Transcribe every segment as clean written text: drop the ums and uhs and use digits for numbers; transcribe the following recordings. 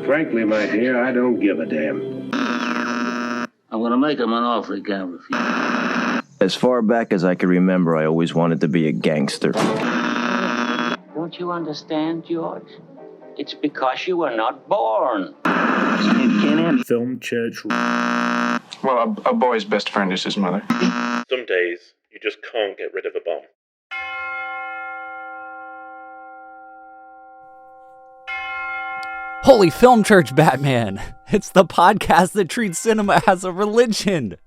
Frankly, my dear, I don't give a damn. I'm gonna make him an offer he can't refuse. As far back as I can remember, I always wanted to be a gangster. Don't you understand, George? It's because you were not born. Film church. Well, a boy's best friend is his mother. Some days, you just can't get rid of a bomb. Holy Film Church Batman! It's the podcast that treats cinema as a religion.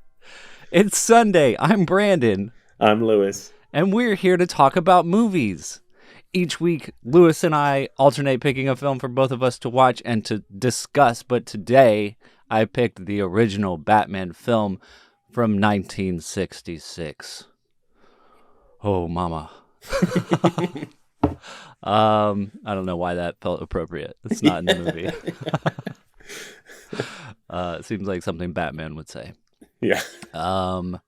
It's Sunday. I'm Branden. I'm Lewis. And we're here to talk about movies. Each week, Lewis and I alternate picking a film for both of us to watch and to discuss. But today, I picked the original Batman film from 1966. Oh, mama. I don't know why that felt appropriate. It's not in the movie. It seems like something Batman would say. Yeah. Of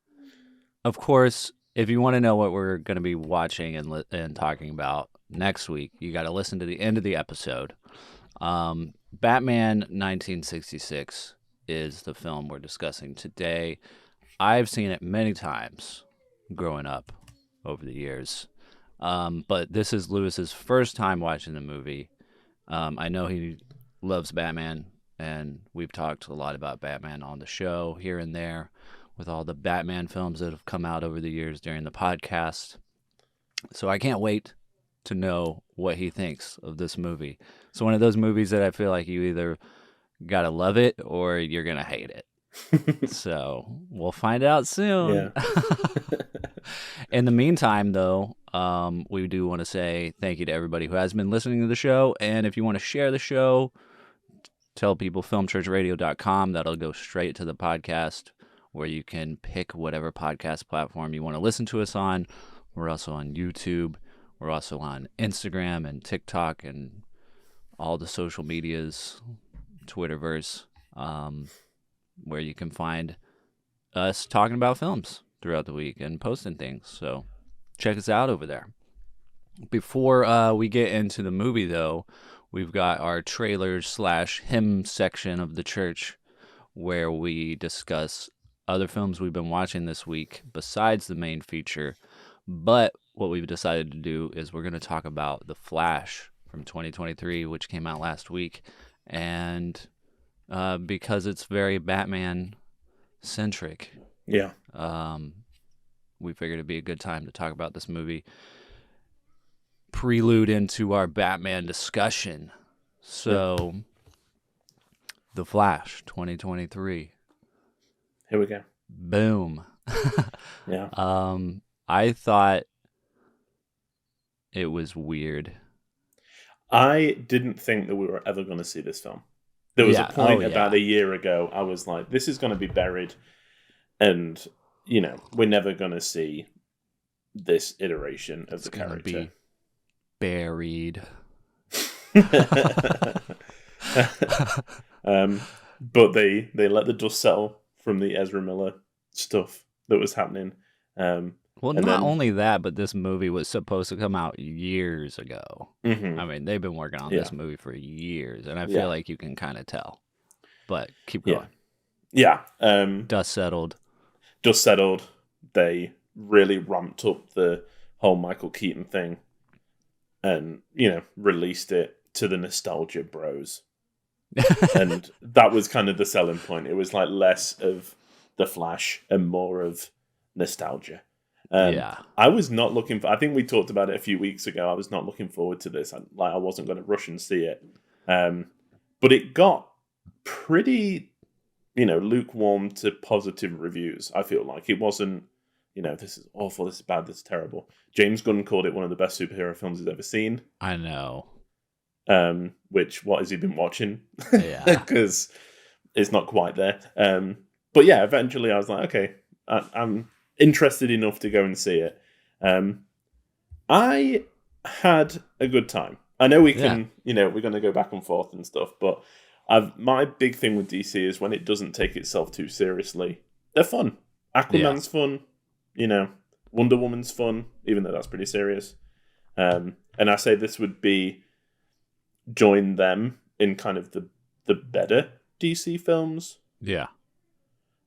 course, if you want to know what we're going to be watching and talking about next week, you got to listen to the end of the episode. Batman 1966 is the film we're discussing today. I've seen it many times growing up over the years. But this is Lewis's first time watching the movie. I know he loves Batman, and we've talked a lot about Batman on the show here and there with all the Batman films that have come out over the years during the podcast. So I can't wait to know what he thinks of this movie. It's one of those movies that I feel like you either gotta love it or you're gonna hate it. So we'll find out soon. Yeah. In the meantime, though, we do want to say thank you to everybody who has been listening to the show. And if you want to share the show, tell people filmchurchradio.com. That'll go straight to the podcast where you can pick whatever podcast platform you want to listen to us on. We're also on YouTube. We're also on Instagram and TikTok and all the social medias, Twitterverse, where you can find us talking about films throughout the week and posting things. So check us out over there. Before we get into the movie, though, we've got our trailers / hymn section of the church where we discuss other films we've been watching this week besides the main feature. But what we've decided to do is we're going to talk about The Flash from 2023, which came out last week. And because it's very Batman-centric. Yeah. We figured it'd be a good time to talk about this movie. Prelude into our Batman discussion. So, The Flash, 2023. Here we go. Boom. Yeah. I thought it was weird. I didn't think that we were ever going to see this film. There was a point about a year ago, I was like, this is going to be buried. And, you know, we're never going to see this iteration of the character. Be buried. But they let the dust settle from the Ezra Miller stuff that was happening. Well, not only that, but this movie was supposed to come out years ago. Mm-hmm. I mean, they've been working on this movie for years, and I feel like you can kind of tell. But keep going. Yeah. Dust settled. They really ramped up the whole Michael Keaton thing and, you know, released it to the nostalgia bros. And that was kind of the selling point. It was like less of The Flash and more of nostalgia. I was not looking for... I think we talked about it a few weeks ago. I was not looking forward to this. I wasn't going to rush and see it. But it got pretty, you know, lukewarm to positive reviews, I feel like. It wasn't, you know, this is awful, this is bad, this is terrible. James Gunn called it one of the best superhero films he's ever seen. I know. Which, what has he been watching? Yeah. Because it's not quite there. But yeah, eventually I was like, okay, I'm interested enough to go and see it. I had a good time. I know we can, you know, we're going to go back and forth and stuff, but my big thing with DC is when it doesn't take itself too seriously, they're fun. Aquaman's fun, you know, Wonder Woman's fun, even though that's pretty serious. And I say this would be join them in kind of the the better DC films. Yeah.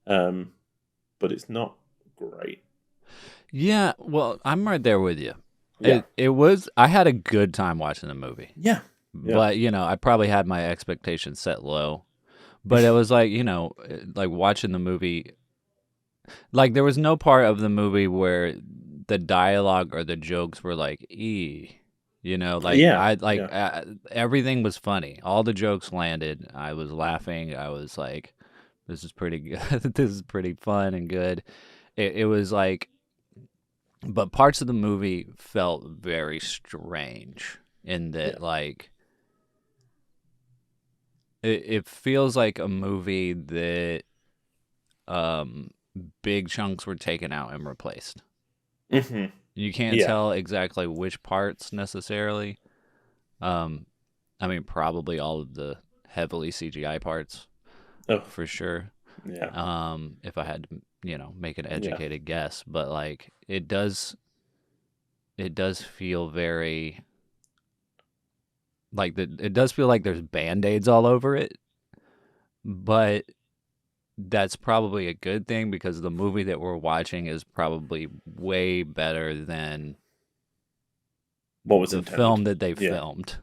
But it's not great. Yeah, well, I'm right there with you. Yeah. It was, I had a good time watching the movie. Yeah. But, I probably had my expectations set low. But it was like, like watching the movie, like there was no part of the movie where the dialogue or the jokes were like, everything was funny. All the jokes landed. I was laughing. I was like, this is pretty good. This is pretty fun and good. It was like, but parts of the movie felt very strange in that, like, it feels like a movie that big chunks were taken out and replaced. Mm-hmm. You can't tell exactly which parts necessarily. I mean, probably all of the heavily CGI parts, for sure. Yeah. If I had to, make an educated guess, but like it does feel very like it does feel like there's Band-Aids all over it, but that's probably a good thing because the movie that we're watching is probably way better than what was the intended. film that they filmed.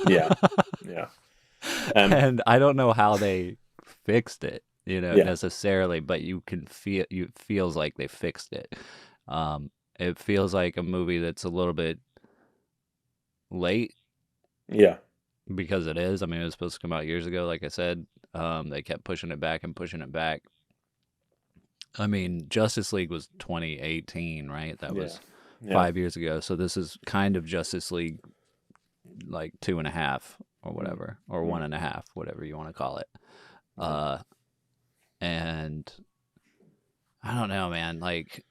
Yeah. And I don't know how they fixed it, necessarily, but you can feel it feels like they fixed it. It feels like a movie that's a little bit late. Yeah. Because it is. I mean, it was supposed to come out years ago, like I said. They kept pushing it back and pushing it back. I mean, Justice League was 2018, right? That was 5 years ago. So this is kind of Justice League, like 2.5 or whatever, or 1.5, whatever you want to call it. And I don't know, man. Like,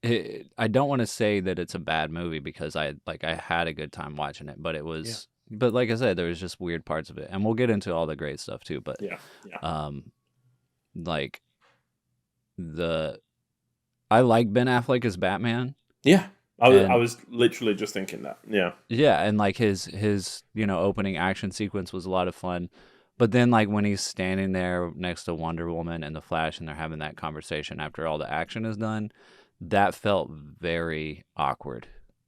I don't want to say that it's a bad movie because I had a good time watching it, but it was. But like I said, there was just weird parts of it, and we'll get into all the great stuff too. But like I like Ben Affleck as Batman. Yeah, I was literally just thinking that. Yeah, and like his opening action sequence was a lot of fun. But then like when he's standing there next to Wonder Woman and the Flash, and they're having that conversation after all the action is done, that felt very awkward.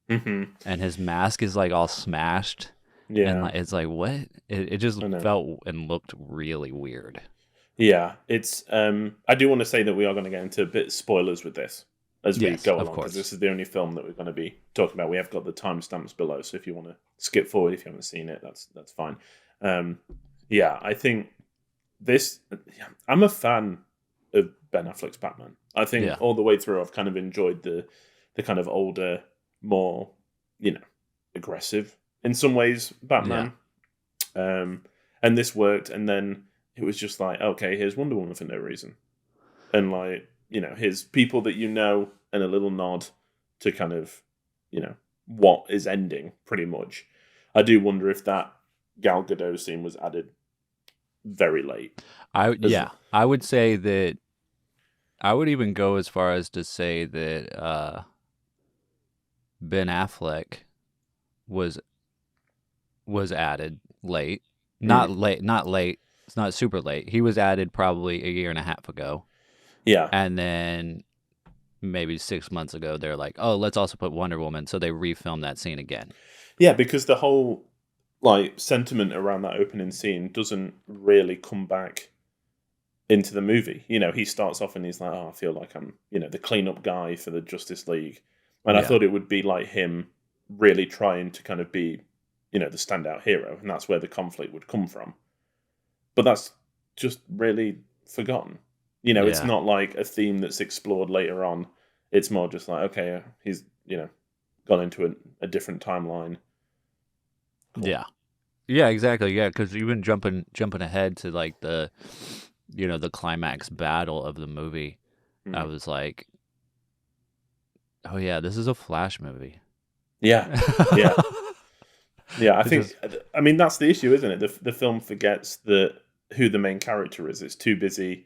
Mm-hmm. And his mask is like all smashed. Yeah, and like, it's like what? It just felt and looked really weird. Yeah, it's. I do want to say that we are going to get into a bit of spoilers with this as we go along, because this is the only film that we're going to be talking about. We have got the timestamps below, so if you want to skip forward if you haven't seen it, that's fine. I think this. I'm a fan of Ben Affleck's Batman. I think all the way through, I've kind of enjoyed the kind of older, more aggressive in some ways Batman. And this worked, and then it was just like, okay, here's Wonder Woman for no reason, and like here's people that and a little nod to kind of what is ending pretty much. I do wonder if that Gal Gadot scene was added very late. I would say that. I would even go as far as to say that Ben Affleck was added late. Not late. It's not super late. He was added probably 1.5 years ago. Yeah. And then maybe 6 months ago, they're like, oh, let's also put Wonder Woman. So they refilmed that scene again. Yeah, because the whole sentiment around that opening scene doesn't really come back into the movie. He starts off and he's like, oh, I feel like I'm, the cleanup guy for the Justice League. And I thought it would be like him really trying to kind of be, the standout hero. And that's where the conflict would come from. But that's just really forgotten. It's not like a theme that's explored later on. It's more just like, okay, he's, gone into a different timeline. Cool. Yeah. Yeah, exactly. Yeah, because even jumping ahead to like the climax battle of the movie, I was like, oh yeah, this is a Flash movie. Yeah. I think, that's the issue, isn't it? The film forgets who the main character is. It's too busy,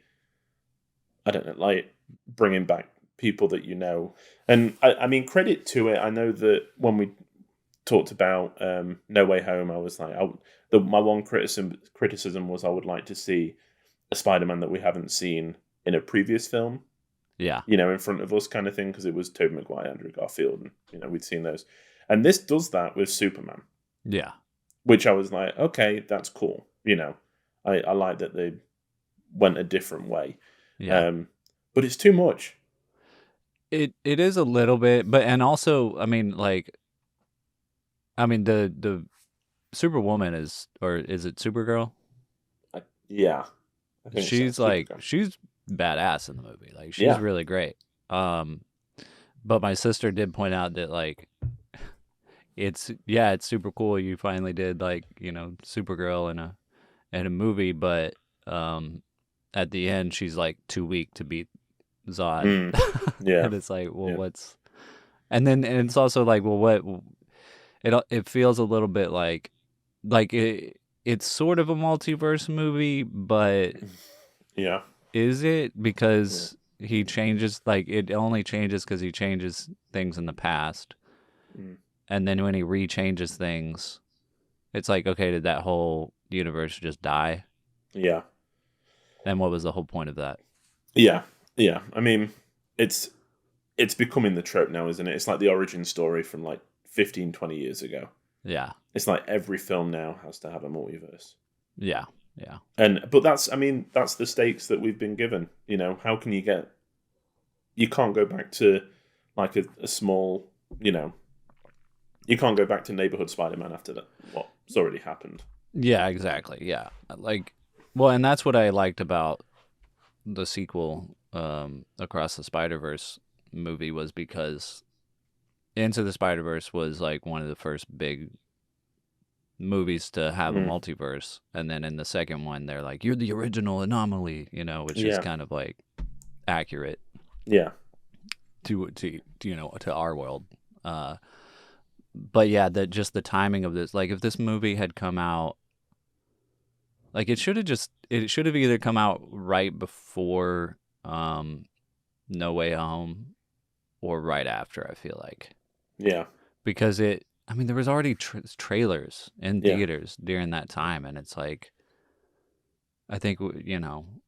I don't know, like bringing back people that And I mean, credit to it. I know that when we talked about No Way Home, I was like, my one criticism was I would like to see a Spider-Man that we haven't seen in a previous film. Yeah. In front of us kind of thing, because it was Tobey Maguire, Andrew Garfield, and we'd seen those. And this does that with Superman. Yeah. Which I was like, okay, that's cool. I like that they went a different way. Yeah. But it's too much. It is a little bit, but and also, I mean, the Superwoman is it Supergirl? Yeah. I think She's so. she's badass in the movie. Like she's really great. But my sister did point out that it's super cool you finally did Supergirl in a movie, but at the end she's too weak to beat Zod. Yeah. And it's what's and it's also what it feels a little bit like it's sort of a multiverse movie, but yeah. Is it? Because he changes, it only changes because he changes things in the past. And then when he rechanges things, it's okay, did that whole universe just die? Yeah. Then what was the whole point of that? Yeah. Yeah. I mean, it's becoming the trope now, isn't it? It's like the origin story from 15, 20 years ago. Yeah. It's like every film now has to have a multiverse. Yeah. Yeah. But that's the stakes that we've been given. How can you can't go back to a small, you can't go back to Neighborhood Spider-Man after that. What's already happened. Yeah, exactly. Yeah. And that's what I liked about the sequel, Across the Spider-Verse movie, was because Into the Spider-Verse was one of the first big movies to have a multiverse, and then in the second one they're you're the original anomaly, which is kind of accurate to our world. But yeah, just the timing of this, if this movie had come out, it should have either come out right before No Way Home or right after, I feel like. Yeah. Because there was already trailers in theaters during that time, and it's I think,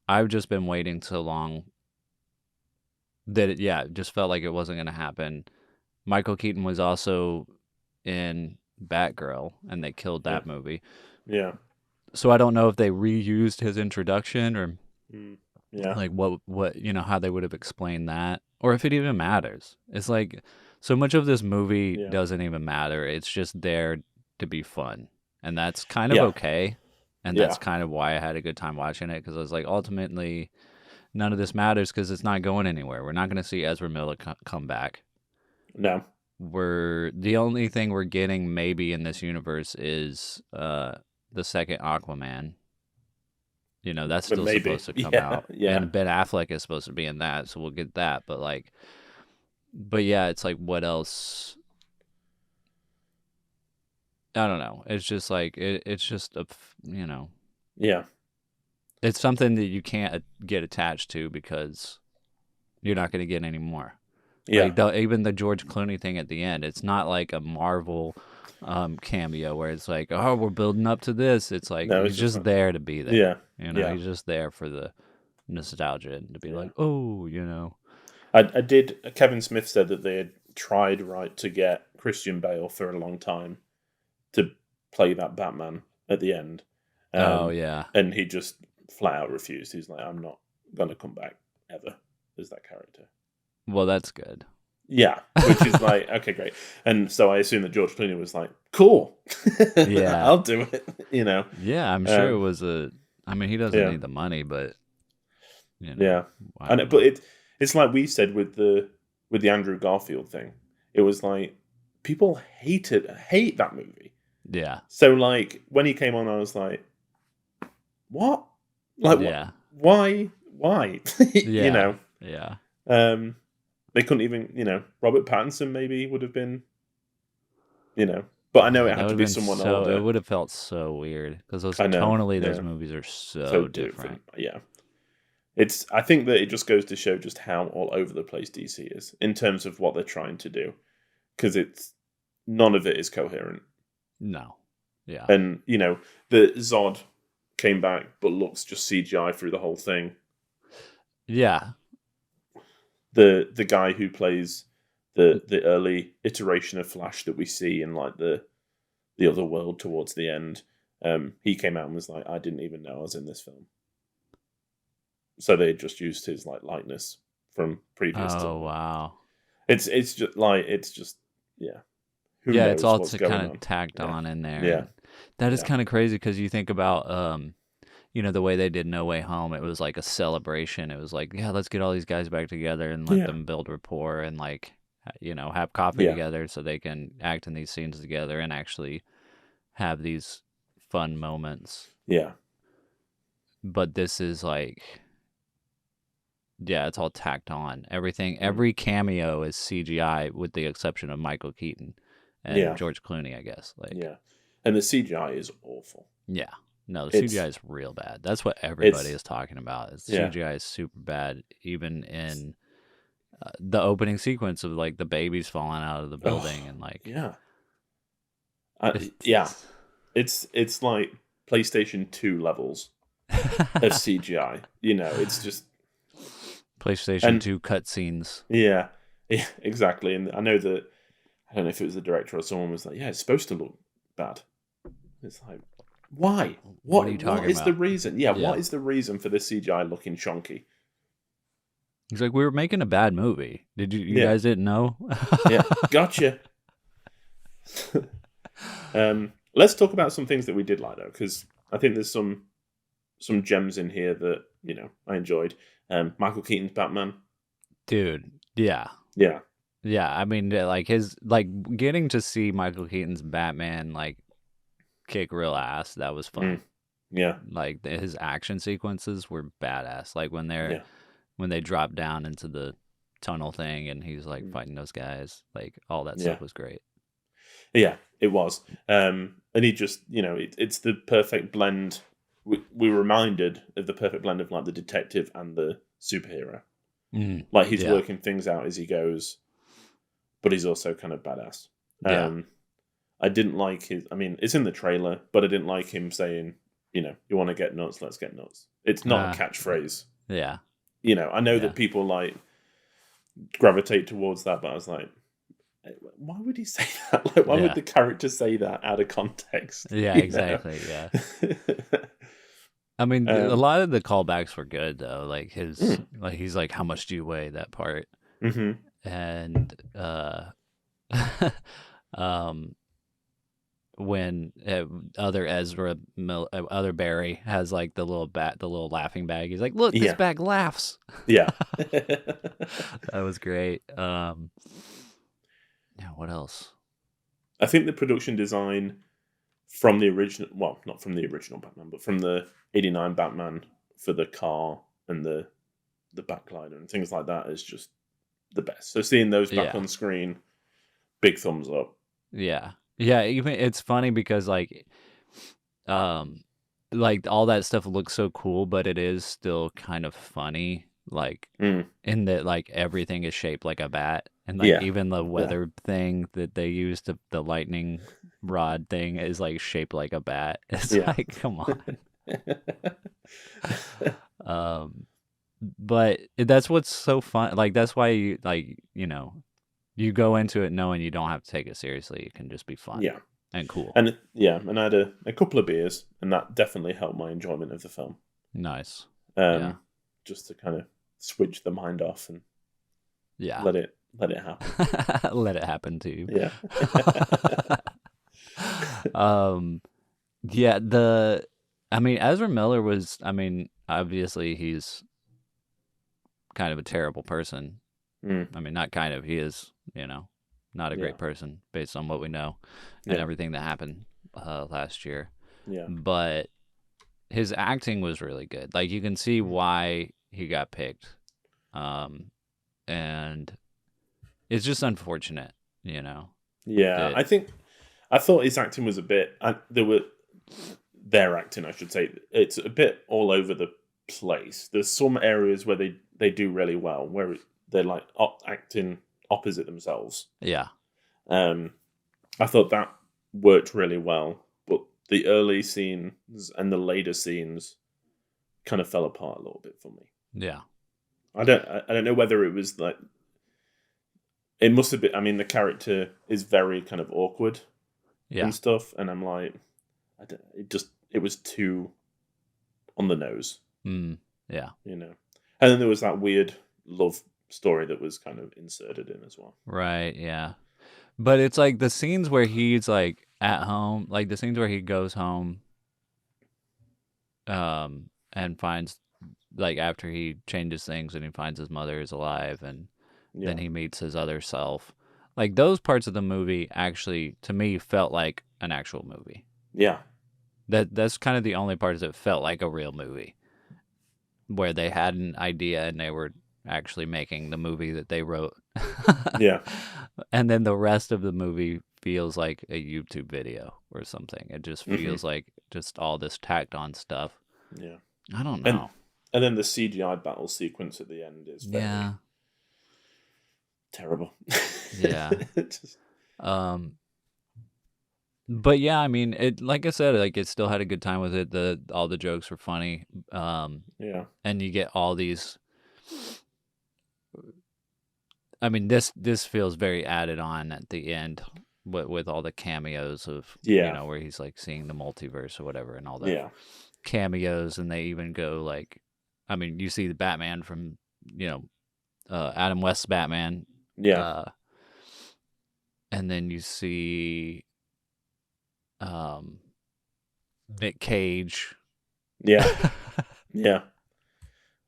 I've just been waiting so long that it just felt like it wasn't going to happen. Michael Keaton was also in Batgirl, and they killed that movie. Yeah. So I don't know if they reused his introduction or what how they would have explained that, or if it even matters. It's so much of this movie doesn't even matter. It's just there to be fun. And that's kind of okay. And that's kind of why I had a good time watching it, because I was ultimately, none of this matters because it's not going anywhere. We're not going to see Ezra Miller come back. No. The only thing we're getting maybe in this universe is the second Aquaman. That's still supposed to come out. Yeah. And Ben Affleck is supposed to be in that, so we'll get that. But yeah, it's what else? I don't know. It's just it's just Yeah. It's something that you can't get attached to because you're not going to get any more. Yeah. Even the George Clooney thing at the end, it's not like a Marvel cameo where it's oh, we're building up to this. It's No, he's just there to be there. Yeah. He's just there for the nostalgia and to be oh, I did. Kevin Smith said that they had tried to get Christian Bale for a long time to play that Batman at the end. And he just flat out refused. He's I'm not gonna come back ever as that character. Well, that's good. Yeah, which is okay, great. And so I assume that George Clooney was cool. Yeah, I'll do it. Yeah, I'm sure it was he doesn't need the money, but yeah. But it's like we said with the Andrew Garfield thing. It was people hate that movie. Yeah. So when he came on, I was what? Why? Yeah. Yeah. They couldn't even, Robert Pattinson maybe would have been, but I know it had to be someone older. It would have felt so weird because tonally those movies are so different. Yeah. I think that it just goes to show just how all over the place DC is in terms of what they're trying to do. Because none of it is coherent. No. Yeah. And, you know, the Zod came back, but looks just CGI through the whole thing. Yeah. The guy who plays the early iteration of Flash that we see in like the other world towards the end, he came out and was like, I didn't even know I was in this film. So they just used his like likeness from previous. Oh wow. It's just yeah. Who knows it's all what's to going kind of on. tacked on in there. Yeah. That is kind of crazy because you think about you know, the way they did No Way Home, it was like a celebration. It was like, yeah, let's get all these guys back together and let them build rapport and like, you know, have coffee together so they can act in these scenes together and actually have these fun moments. Yeah. But this is like, yeah, it's all tacked on. Everything, every cameo is CGI with the exception of Michael Keaton and George Clooney, I guess. Like, yeah. And the CGI is awful. Yeah. No, the CGI is real bad. That's what everybody is talking about. Is CGI is super bad, even in the opening sequence of like the babies falling out of the building and like it's like PlayStation 2 levels of CGI. You know, it's just PlayStation 2 cutscenes. Yeah, exactly. And I don't know if it was the director or someone was like, yeah, it's supposed to look bad. It's like, why? What are you talking about? What is the reason? Yeah, what is the reason for the CGI looking chunky? He's like, we were making a bad movie. Did you guys didn't know? Yeah, gotcha. Let's talk about some things that we did like though, because I think there's some gems in here that, you know, I enjoyed. Michael Keaton's Batman. Dude, yeah. I mean, like getting to see Michael Keaton's Batman like kick real ass. That was fun. Yeah, like his action sequences were badass. Like when they drop down into the tunnel thing and he's like fighting those guys. Like all that stuff was great. Yeah, it was. And he just, you know, it's the perfect blend. We were reminded of the perfect blend of like the detective and the superhero. Like he's working things out as he goes, but he's also kind of badass. I didn't like it's in the trailer, but I didn't like him saying, you know, you want to get nuts, let's get nuts. It's not a catchphrase. Yeah. You know, I know that people like gravitate towards that, but I was like, why would he say that? Like, why would the character say that out of context? Yeah, exactly. Yeah. I mean, a lot of the callbacks were good though. Like like he's like, "How much do you weigh?" That part, and when other Barry has like the little laughing bag. He's like, "Look, this bag laughs." Yeah, that was great. Yeah, what else? I think the production design from the original, well, not from the original Batman, but from the '89 Batman for the car and the backlighter and things like that is just the best. So seeing those back on screen, big thumbs up. Yeah. Yeah, even it's funny because like all that stuff looks so cool, but it is still kind of funny. Like in that like everything is shaped like a bat. And like even the weather thing that they used the lightning rod thing is like shaped like a bat. It's like, come on. But that's what's so fun. Like that's why you like, you know, you go into it knowing you don't have to take it seriously. It can just be fun. Yeah. And cool. And and I had a couple of beers, and that definitely helped my enjoyment of the film. Nice. Just to kind of switch the mind off and let it happen. Let it happen to you. Yeah. Ezra Miller was, obviously he's kind of a terrible person. I mean, not kind of, he is, you know, not a great person based on what we know and everything that happened last year. Yeah. But his acting was really good. Like you can see why he got picked. And it's just unfortunate, you know. Yeah, I thought his acting was a bit. Their acting, I should say, it's a bit all over the place. There's some areas where they do really well, where they're like acting opposite themselves. Yeah. And I thought that worked really well, but the early scenes and the later scenes kind of fell apart a little bit for me. Yeah. I don't know whether it was like, it must have been. I mean, the character is very kind of awkward and stuff, and I'm like, it was too on the nose. Yeah. You know, and then there was that weird love story that was kind of inserted in as well. Right. Yeah. But it's like the scenes where he's like at home, like the scenes where he goes home, and finds, like, after he changes things and he finds his mother is alive, and then he meets his other self. Like, those parts of the movie actually, to me, felt like an actual movie. Yeah. That's kind of the only parts that felt like a real movie, where they had an idea and they were actually making the movie that they wrote. Yeah. And then the rest of the movie feels like a YouTube video or something. It just feels like just all this tacked on stuff. Yeah. I don't know. And then the CGI battle sequence at the end is very terrible. Yeah. But yeah, I mean, it, like I said, like, it still had a good time with it. All the jokes were funny. Yeah. And you get all these. I mean, this feels very added on at the end with all the cameos of, you know, where he's like seeing the multiverse or whatever, and all the cameos, and they even go like, I mean, you see the Batman from, you know, Adam West's Batman. Yeah. And then you see Nick Cage. Yeah. Yeah.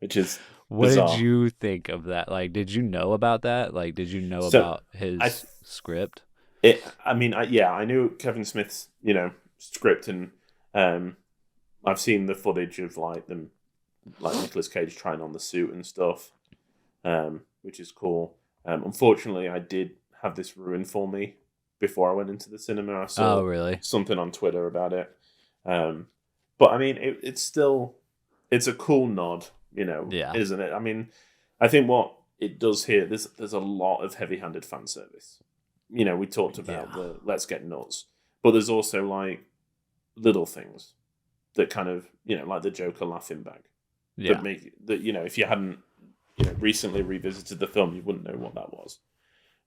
Which is what bizarre. did you think of that? Like, did you know about that? Like, did you know about his script? I mean, I knew Kevin Smith's, you know, script, and I've seen the footage of like them, like Nicolas Cage trying on the suit and stuff, which is cool. Unfortunately, I did have this ruined for me before I went into the cinema. I saw something on Twitter about it. But I mean, it's a cool nod, you know, isn't it? I mean, I think what it does here, there's a lot of heavy-handed fan service. You know, we talked about the let's get nuts, but there's also like little things that kind of, you know, like the Joker laughing bag. Yeah. That make that, you know, if you hadn't, you know, recently revisited the film, you wouldn't know what that was.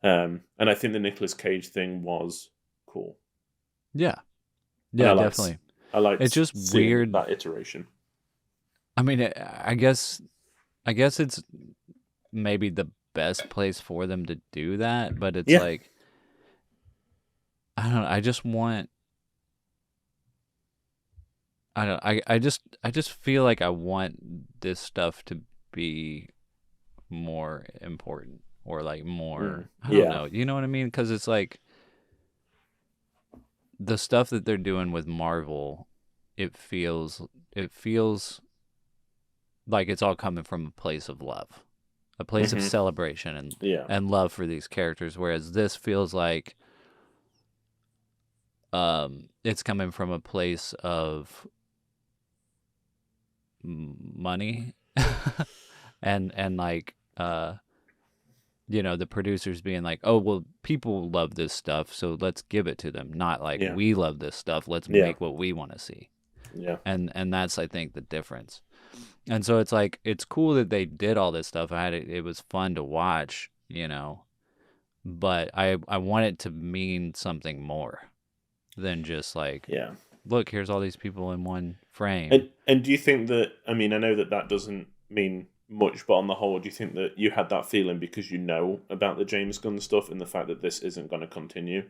And I think the Nicolas Cage thing was cool. Yeah. Yeah, definitely. I like it's just weird, that iteration. I mean, I guess it's maybe the best place for them to do that, but it's like, I don't know, I just feel like I want this stuff to be more important, or like more, I don't know, you know what I mean? Because it's like the stuff that they're doing with Marvel, it feels like it's all coming from a place of love, a place of celebration and love for these characters, whereas this feels like it's coming from a place of money and like you know, the producers being like, oh well, people love this stuff, so let's give it to them, not like we love this stuff, let's make what we want to see. And that's, I think, the difference. And so it's like, it's cool that they did all this stuff. It was fun to watch, you know, but I want it to mean something more than just like, look, here's all these people in one frame. And do you think that, I mean, I know that doesn't mean much, but on the whole, do you think that you had that feeling because you know about the James Gunn stuff and the fact that this isn't going to continue?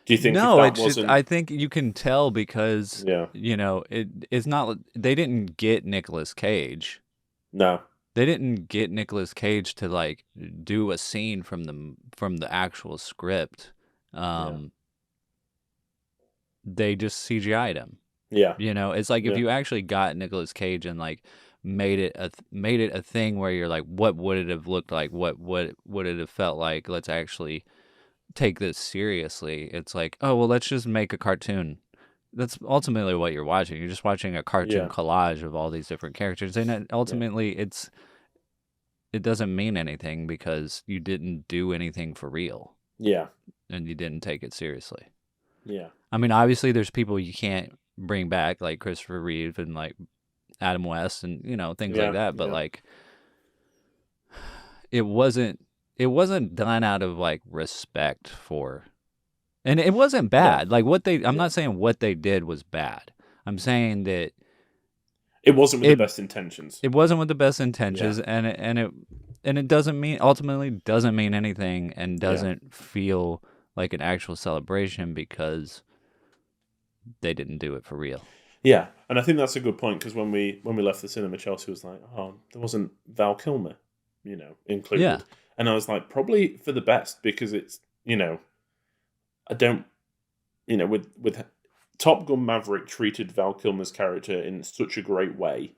Do you think I think you can tell because, you know, it's not, they didn't get Nicolas Cage. No. They didn't get Nicolas Cage to like do a scene from the actual script. They just CGI'd him. Yeah. You know, it's like if you actually got Nicolas Cage and like made it a thing where you're like, what would it have looked like? What would it have felt like? Let's actually take this seriously. It's like, oh well, let's just make a cartoon. That's ultimately what you're watching. You're just watching a cartoon collage of all these different characters, and ultimately it doesn't mean anything because you didn't do anything for real. Yeah. and you didn't take it seriously. Yeah. I mean, obviously, there's people you can't bring back, like Christopher Reeve and like Adam West, and things like that. But like, it wasn't done out of like respect for, and it wasn't bad. Like I'm not saying what they did was bad. I'm saying that it wasn't with the best intentions. It wasn't with the best intentions, and it ultimately doesn't mean anything, and doesn't feel like an actual celebration because they didn't do it for real. Yeah, and I think that's a good point, because when we left the cinema, Chelsea was like, "Oh, there wasn't Val Kilmer, included." Yeah. And I was like, probably for the best, because it's I don't with Top Gun Maverick treated Val Kilmer's character in such a great way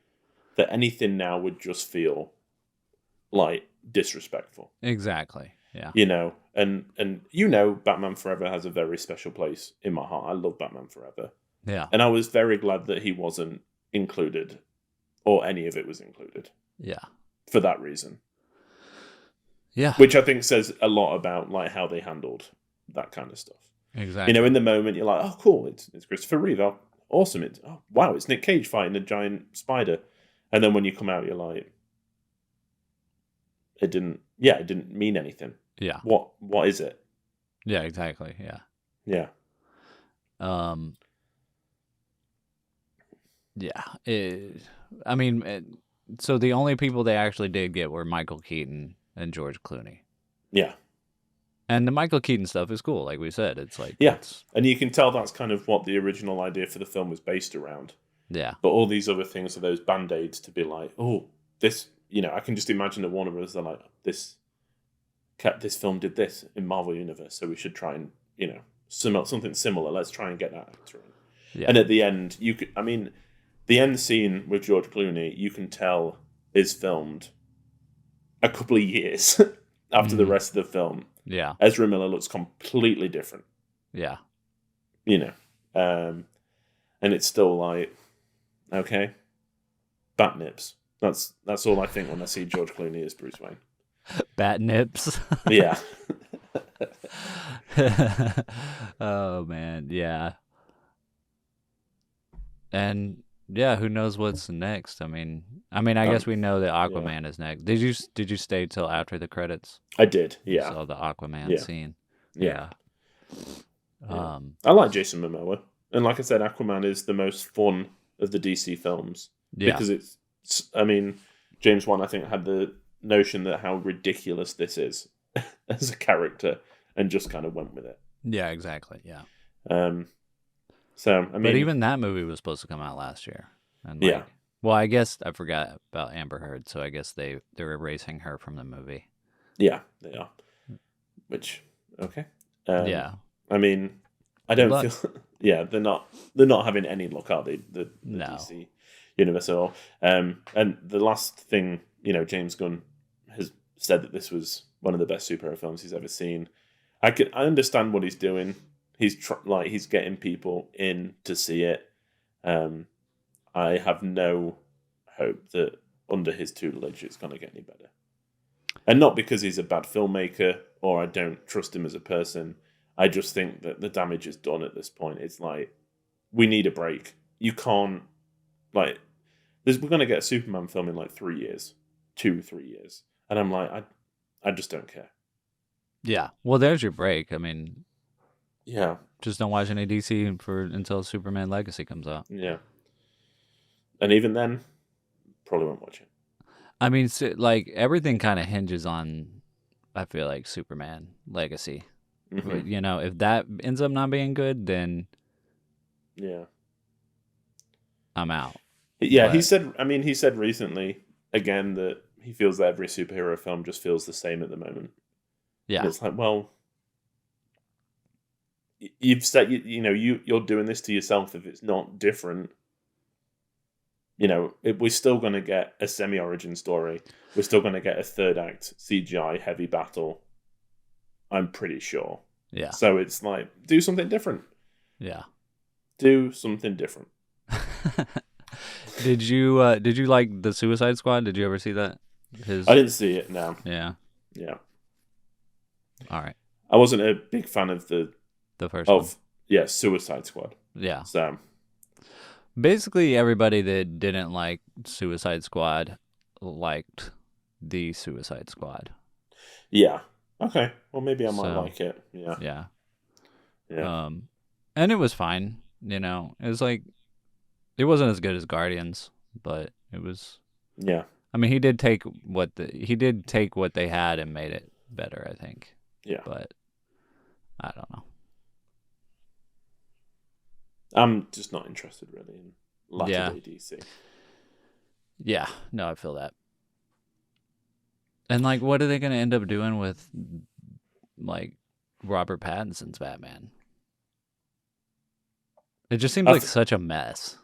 that anything now would just feel like disrespectful. Exactly. Yeah. And Batman Forever has a very special place in my heart. I love Batman Forever. Yeah. And I was very glad that he wasn't included, or any of it was included. Yeah. For that reason. Yeah. Which I think says a lot about like how they handled that kind of stuff. Exactly. In the moment you're like, oh cool, it's Christopher Reeve, oh, awesome. Wow, it's Nick Cage fighting a giant spider. And then when you come out, you're like, it didn't mean anything. Yeah. What is it? Yeah, exactly. Yeah. Yeah. So the only people they actually did get were Michael Keaton and George Clooney. Yeah. And the Michael Keaton stuff is cool, like we said. It's like... Yeah, and you can tell that's kind of what the original idea for the film was based around. Yeah. But all these other things are those Band-Aids to be like, oh, this... I can just imagine that Warner Bros. They're like, this film did this in Marvel Universe, so we should try and, something similar. Let's try and get that actor in. Yeah. And at the end, the end scene with George Clooney, you can tell is filmed a couple of years after the rest of the film. Yeah. Ezra Miller looks completely different. Yeah. And it's still like, okay, bat nips. That's all I think when I see George Clooney as Bruce Wayne. Bat nips. Yeah. Oh man, yeah. And yeah, who knows what's next? I guess we know that Aquaman is next. Did you stay till after the credits? I did. Yeah. So the Aquaman scene. Yeah. I like Jason Momoa, and like I said, Aquaman is the most fun of the DC films because it's. James Wan, I think, had the notion that how ridiculous this is as a character, and just kind of went with it. Yeah, exactly. Yeah. But even that movie was supposed to come out last year. And well, I guess I forgot about Amber Heard, so I guess they're erasing her from the movie. Yeah, they are. Which okay. Yeah. I don't feel. Yeah, they're not having any luck, are they? The DC universe at all. And the last thing, James Gunn has said that this was one of the best superhero films he's ever seen. I understand what he's doing. He's getting people in to see it. I have no hope that under his tutelage it's going to get any better. And not because he's a bad filmmaker or I don't trust him as a person. I just think that the damage is done at this point. It's like, we need a break. You can't, we're going to get a Superman film in 3 years, 2-3 years. And I'm like, I just don't care. Yeah. Well, there's your break. Yeah. Just don't watch any DC until Superman Legacy comes out. Yeah. And even then, probably won't watch it. Everything kind of hinges on, I feel like, Superman Legacy. Mm-hmm. But, if that ends up not being good, then I'm out. Yeah, but he said recently, again, that he feels that every superhero film just feels the same at the moment. Yeah. And it's like, well, you've said, you're doing this to yourself if it's not different. We're still going to get a semi-origin story. We're still going to get a third act CGI heavy battle. I'm pretty sure. Yeah. So it's like, do something different. Yeah. Do something different. Did you like the Suicide Squad? Did you ever see that? I didn't see it. No. Yeah. Yeah. All right. I wasn't a big fan of the first one. Suicide Squad. Yeah. So basically, everybody that didn't like Suicide Squad liked the Suicide Squad. Yeah. Okay. Well, maybe I might like it. Yeah. Yeah. Yeah. And it was fine. You know, it was like, it wasn't as good as Guardians, but it was. Yeah. I mean, he did take what they had and made it better, I think. Yeah. But I don't know. I'm just not interested really in latter-day DC. Yeah. No, I feel that. And like, what are they going to end up doing with like Robert Pattinson's Batman? It just seems like such a mess.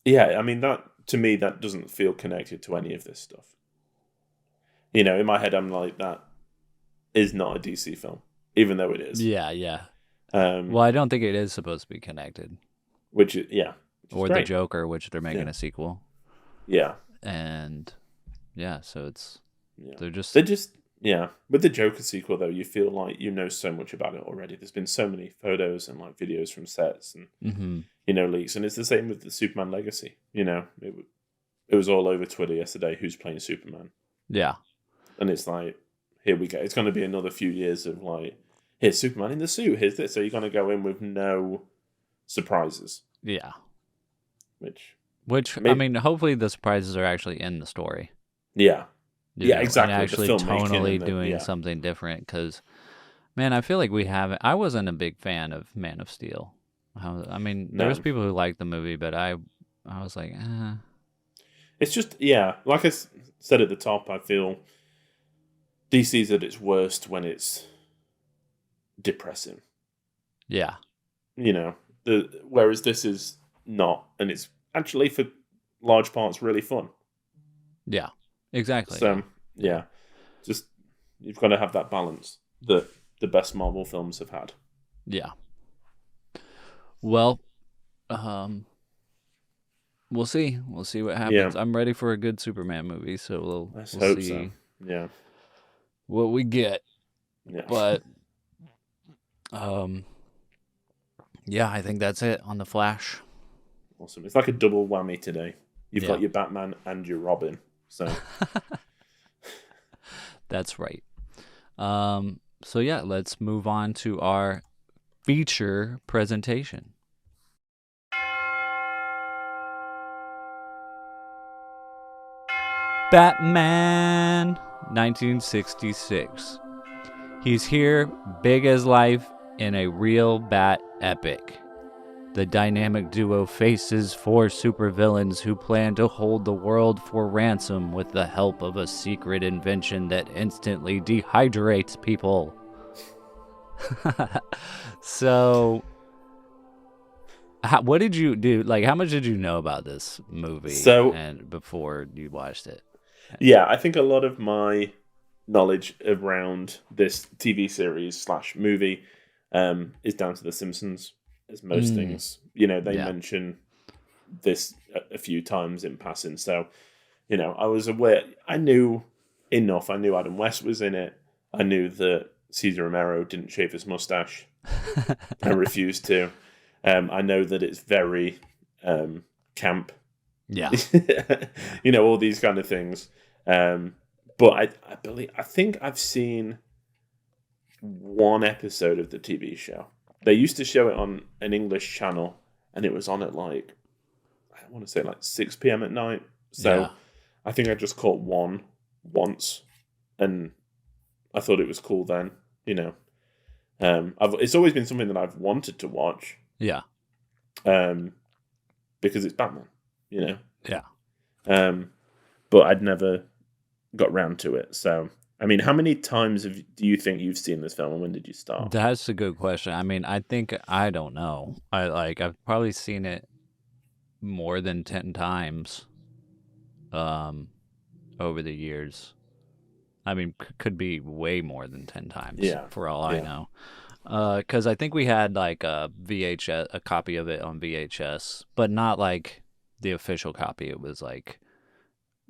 Yeah, I mean, that to me, that doesn't feel connected to any of this stuff. You know, in my head, I'm like, that is not a DC film, even though it is. Yeah, yeah. Well, I don't think it is supposed to be connected. Which is or great. The Joker, which they're making a sequel. Yeah. And yeah, so it's they're just with the Joker sequel though, you feel like you know so much about it already. There's been so many photos and like videos from sets and you know, leaks, and it's the same with the Superman Legacy. You know, it was all over Twitter yesterday. Who's playing Superman? Yeah, and it's like, here we go. It's going to be another few years of like, here's Superman in the suit. Here's this. So you're going to go in with no surprises. Yeah, which maybe, I mean, hopefully the surprises are actually in the story. Yeah. You know, exactly. And actually tonally doing something different, because, man, I feel like I wasn't a big fan of Man of Steel. I mean, there was people who liked the movie, but I was like, It's just, like I said at the top, I feel DC's at its worst when it's depressing. Yeah. You know, whereas this is not, and it's actually for large parts really fun. Yeah. Exactly. So, just you've got to have that balance that the best Marvel films have had. Yeah. Well, we'll see. We'll see what happens. I'm ready for a good Superman movie, so we'll see. So. Yeah. What we get. Yeah. But, I think that's it on The Flash. Awesome. It's like a double whammy today. You've got your Batman and your Robin. So that's right. So let's move on to our feature presentation. Batman 1966. He's here, big as life, in a real bat epic. The dynamic duo faces 4 supervillains who plan to hold the world for ransom with the help of a secret invention that instantly dehydrates people. So, what did you do? Like, how much did you know about this movie and before you watched it? Yeah, I think a lot of my knowledge around this TV series / movie is down to The Simpsons. As most things, you know, they mention this a few times in passing. So, you know, I was aware. I knew enough. I knew Adam West was in it. I knew that Cesar Romero didn't shave his mustache. I refused to. I know that it's very camp. Yeah. You know, all these kind of things. But I think I've seen one episode of the TV show. They used to show it on an English channel, and it was on at like, I want to say like 6 p.m. at night. So I think I just caught one once, and I thought it was cool then, you know. It's always been something that I've wanted to watch. Yeah. Because it's Batman, you know. Yeah. But I'd never got round to it, so... I mean, how many times do you think you've seen this film, and when did you start? That's a good question. I mean, I don't know. I've probably seen it more than 10 times over the years. I mean, could be way more than 10 times for all I know. Because I think we had like a copy of it on VHS, but not like the official copy. It was like,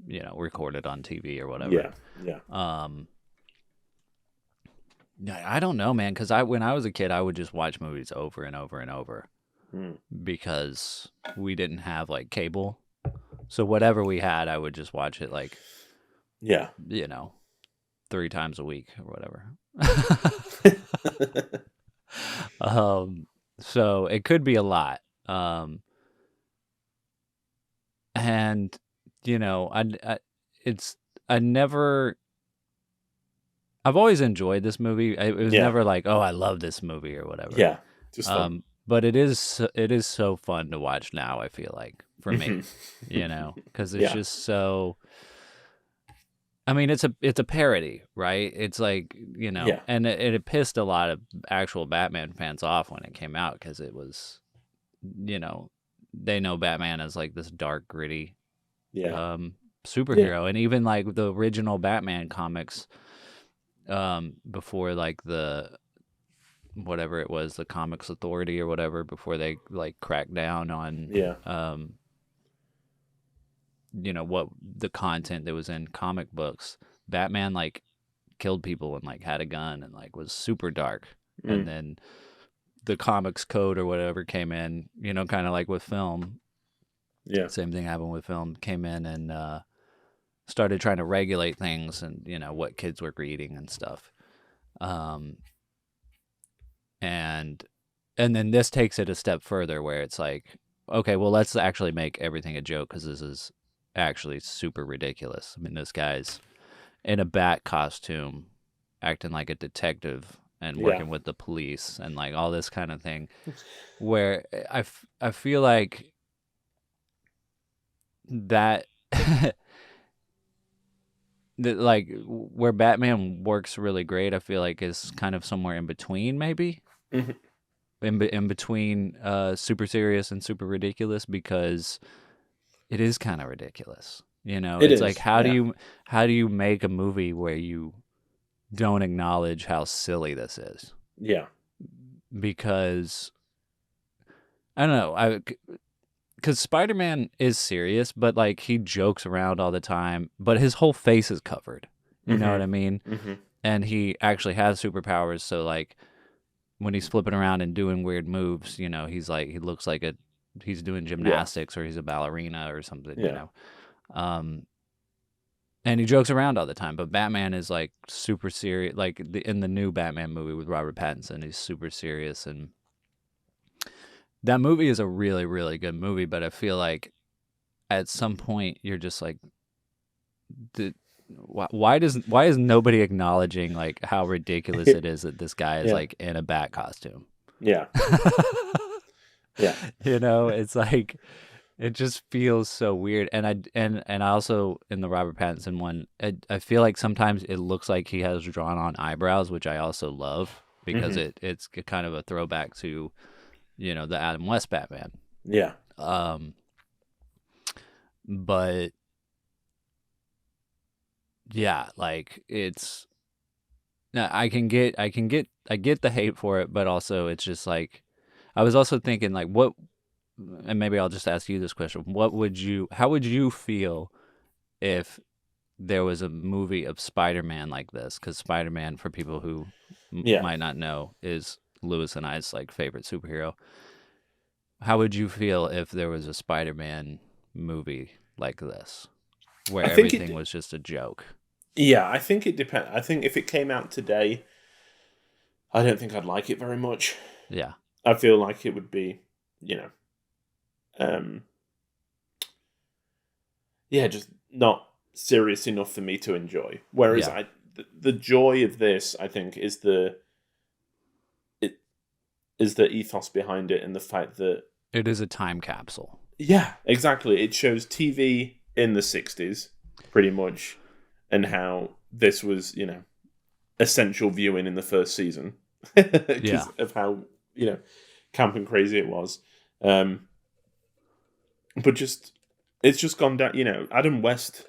you know, recorded on TV or whatever. Yeah. I don't know, man, because when I was a kid, I would just watch movies over and over and over because we didn't have like cable. So whatever we had, I would just watch it like, Yeah. 3 times a week or whatever. So it could be a lot. And I've always enjoyed this movie. It was never like, oh, I love this movie or whatever. Yeah. Just fun. But it is so fun to watch now, I feel like, for me, because it's just so. I mean, it's a parody, right? It's like, and it pissed a lot of actual Batman fans off when it came out because it was, they know Batman as like this dark, gritty superhero. And even like the original Batman comics, before like the whatever it was, the Comics Authority or whatever, before they like cracked down on what the content that was in comic books, Batman like killed people and like had a gun and like was super dark. And then the comics code or whatever came in, kind of like with film. Yeah. Same thing happened with film, came in and started trying to regulate things and, what kids were reading and stuff. And then this takes it a step further where it's like, okay, well, let's actually make everything a joke because this is actually super ridiculous. I mean, this guy's in a bat costume acting like a detective and working with the police and like all this kind of thing where I feel like that like where Batman works really great, I feel like is kind of somewhere in between, maybe in between super serious and super ridiculous, because it is kind of ridiculous. It's like, how do you make a movie where you don't acknowledge how silly this is? Yeah. Because I don't know, because Spider-Man is serious, but like he jokes around all the time, but his whole face is covered. You know what I mean? And he actually has superpowers. So like when he's flipping around and doing weird moves, he's like, he looks like he's doing gymnastics or he's a ballerina or something, and he jokes around all the time. But Batman is like super serious. Like in the new Batman movie with Robert Pattinson, he's super serious, and that movie is a really, really good movie. But I feel like at some point you're just like, why is nobody acknowledging like how ridiculous it is that this guy is like in a bat costume? Yeah. Yeah. It's like, it just feels so weird. And I also, in the Robert Pattinson one, I feel like sometimes it looks like he has drawn on eyebrows, which I also love because it's kind of a throwback to, the Adam West Batman. Yeah. But yeah, like it's, I get the hate for it, but also it's just like, I was also thinking like and maybe I'll just ask you this question. How would you feel if there was a movie of Spider-Man like this? Because Spider-Man, for people who might not know, is Lewis and I's like favorite superhero. How would you feel if there was a Spider-Man movie like this, where everything was just a joke? Yeah, I think it depends. I think if it came out today, I don't think I'd like it very much. Yeah. I feel like it would be, just not serious enough for me to enjoy. Whereas the joy of this, I think, is the ethos behind it and the fact that it is a time capsule. Yeah, exactly. It shows TV in the 60s, pretty much, and how this was, essential viewing in the first season because of how, camp and crazy it was. But it's just gone down, Adam West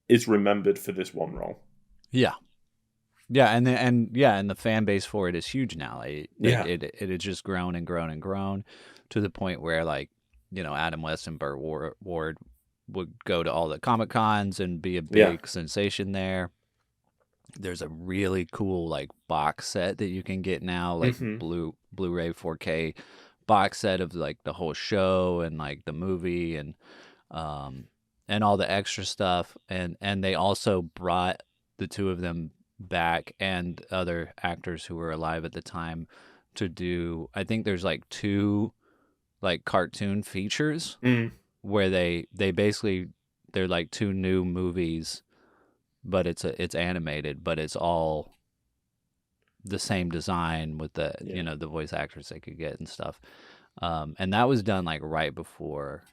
is remembered for this one role. Yeah. Yeah, and the fan base for it is huge now. It had just grown and grown and grown to the point where, like, Adam West and Burt Ward would go to all the Comic Cons and be a big sensation there. There's a really cool like box set that you can get now, like Mhm. Blu-ray 4K box set of like the whole show and like the movie um and all the extra stuff, and they also brought the two of them back and other actors who were alive at the time to do, I think there's like two like cartoon features Mm. where they basically, they're like two new movies, but it's animated, but it's all the same design with the Yeah. the voice actors they could get and stuff. And that was done like right before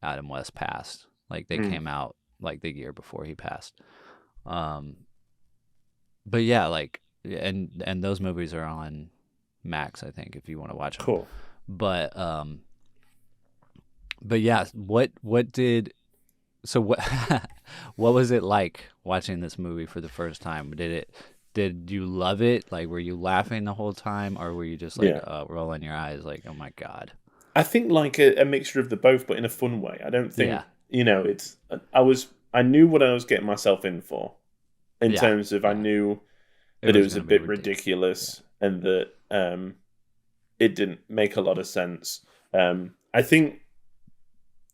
Adam West passed. Like they Mm. came out like the year before he passed. Um, but yeah, like and those movies are on Max, I think, if you want to watch them. Cool. But yeah, what did so what what was it like watching this movie for the first time? Did you love it? Like, were you laughing the whole time, or were you just like Yeah. rolling your eyes, like, oh my god? I think like a mixture of the both, but in a fun way. I don't think Yeah. it's. I knew what I was getting myself in for, in Yeah. terms of I knew It that it was was a gonna be bit ridiculous and that it didn't make a lot of sense. I think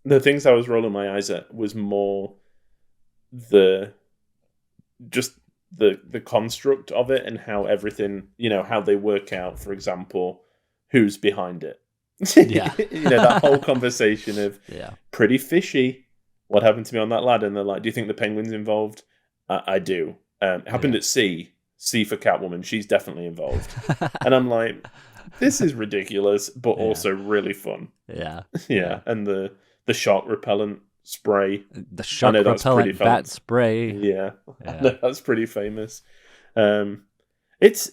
the things I was rolling my eyes at was more the the construct of it and how everything, how they work out, for example, who's behind it. Yeah. That whole conversation of Yeah. pretty fishy. What happened to me on that ladder? And they're like, do you think the penguin's involved? I do. It happened at C. C for Catwoman. She's definitely involved. And I'm like, this is ridiculous, but also really fun. Yeah. Yeah. And the shark repellent spray. The shark know that's pretty repellent fun. bat spray. Yeah. Yeah. That's pretty famous. It's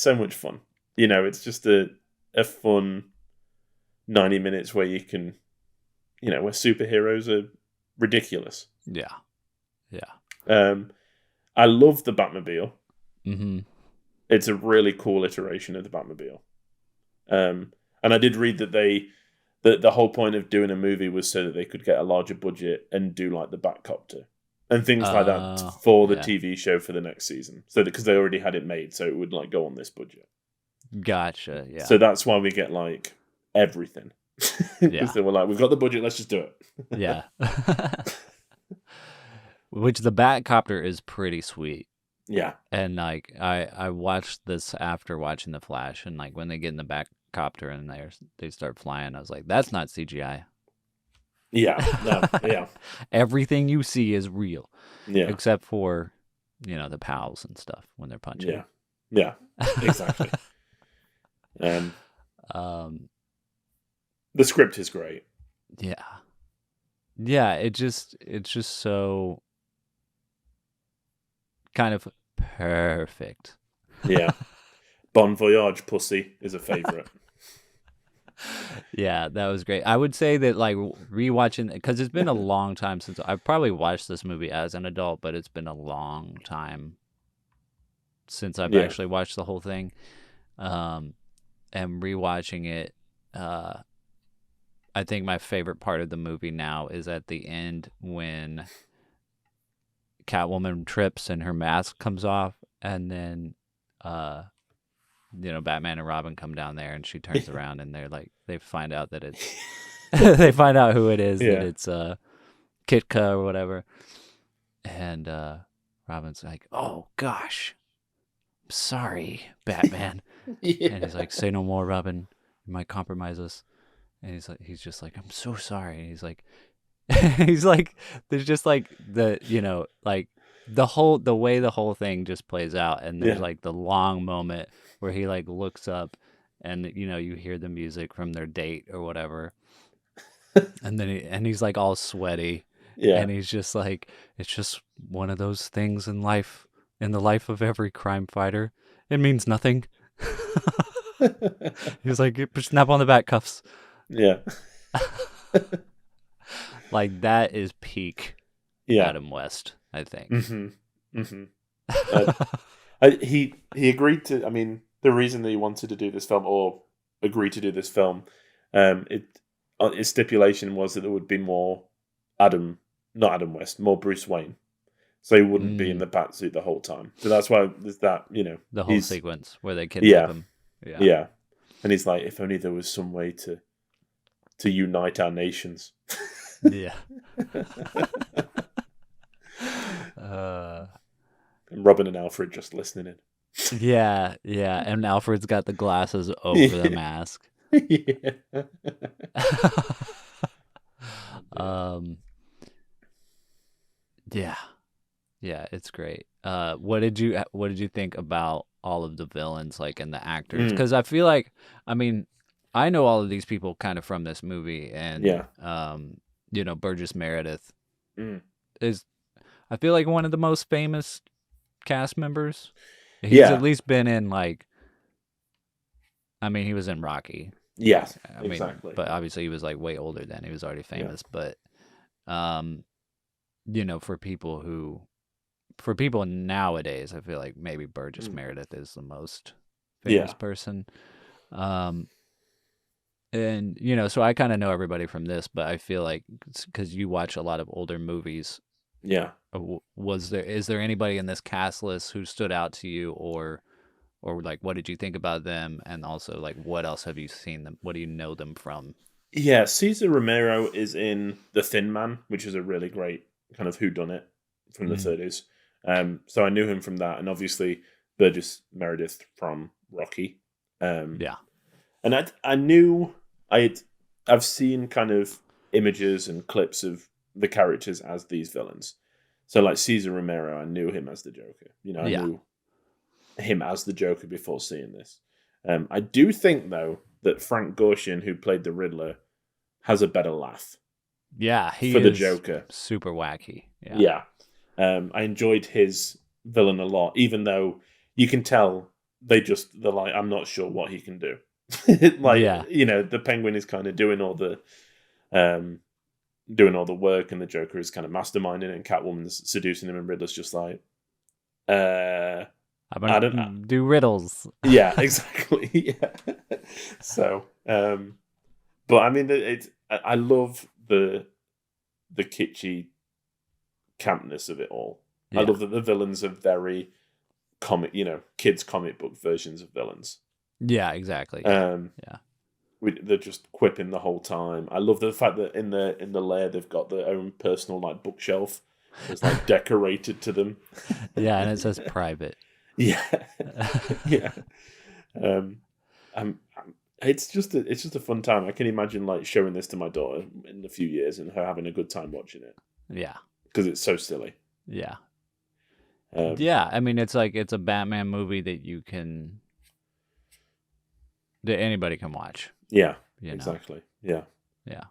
so much fun. It's just a fun 90 minutes where you can, where superheroes are ridiculous. Yeah. Yeah. I love the Batmobile. Mm-hmm. It's a really cool iteration of the Batmobile. And I did read that the whole point of doing a movie was so that they could get a larger budget and do like the Batcopter and things like that for the TV show for the next season. So because they already had it made, so it would like go on this budget. Gotcha. Yeah. So that's why we get like everything. Yeah. They were like, we've got the budget, let's just do it. Yeah. Which the Batcopter is pretty sweet. Yeah. And like I watched this after watching The Flash, and like when they get in the Batcopter and they start flying, I was like, that's not CGI. Yeah. No, yeah. Everything you see is real. Yeah. Except for, the pals and stuff when they're punching. Yeah. Yeah. Exactly. The script is great. Yeah. Yeah, it's just so kind of perfect. Yeah. Bon Voyage pussy is a favorite. Yeah, that was great. I would say that like rewatching, because it's been a long time since I've probably watched this movie as an adult, but it's been a long time since I've actually watched the whole thing. And rewatching it, I think my favorite part of the movie now is at the end when Catwoman trips and her mask comes off, and then Batman and Robin come down there, and she turns around, and they find out that it's they find out who it is, that it's Kitka or whatever, and Robin's like, "Oh gosh, I'm sorry, Batman," and he's like, "Say no more, Robin. You might compromise us." And he's just like, "I'm so sorry." And he's like, there's just like the way the whole thing just plays out, and there's like the long moment where he like looks up, and you hear the music from their date or whatever, and then he's like all sweaty, and he's just like, it's just one of those things in life, in the life of every crime fighter. It means nothing. He's like, snap on the back cuffs. Yeah. Like that is peak Adam West, I think. Mm-hmm. Mm-hmm. He agreed to. I mean, the reason that he wanted to do this film, or agreed to do this film, his stipulation was that there would be more not Adam West, more Bruce Wayne. so he wouldn't be in the batsuit the whole time. So that's why there's that, the whole sequence where they kidnap him. Yeah. And he's like, if only there was some way to unite our nations. Yeah. And Robin and Alfred just listening in. Yeah. And Alfred's got the glasses over the mask. Yeah. Yeah, it's great. What did you think about all of the villains, like, and the actors? Because I feel like, I mean, I know all of these people kind of from this movie, and Burgess Meredith is, I feel like, one of the most famous cast members. He's at least been in, like, I mean, he was in Rocky. Yeah, I mean, exactly. But obviously he was like way older then. He was already famous. But, for people nowadays, I feel like maybe Burgess Meredith is the most famous person. And, so I kind of know everybody from this, but I feel like because you watch a lot of older movies. Yeah. Is there anybody in this cast list who stood out to you, or like, what did you think about them? And also, like, what else have you seen them? What do you know them from? Yeah, Cesar Romero is in The Thin Man, which is a really great kind of whodunit from the 30s. So I knew him from that, and obviously Burgess Meredith from Rocky. And I knew I've seen kind of images and clips of the characters as these villains. So like Cesar Romero, I knew him as the Joker. I knew him as the Joker before seeing this. I do think though that Frank Gorshin, who played the Riddler, has a better laugh. Yeah, he for the is Joker. Super wacky. Yeah. I enjoyed his villain a lot, even though you can tell they're like, I'm not sure what he can do. The Penguin is kind of doing all the work, and the Joker is kind of masterminding, and Catwoman's seducing him, and Riddler's just like, I don't do riddles. Yeah, exactly. Yeah. So, but I mean, I love the kitschy campness of it all. I love that the villains are very comic, kids' comic book versions of villains. Yeah, exactly. They're just quipping the whole time. I love the fact that in the lair they've got their own personal like bookshelf. It's like decorated to them. Yeah, and it says private. Yeah. Yeah. It's just a fun time. I can imagine like showing this to my daughter in a few years and her having a good time watching it. Yeah. Because it's so silly. Yeah. I mean, it's like, it's a Batman movie that anybody can watch. Yeah. Exactly. Yeah. Yeah.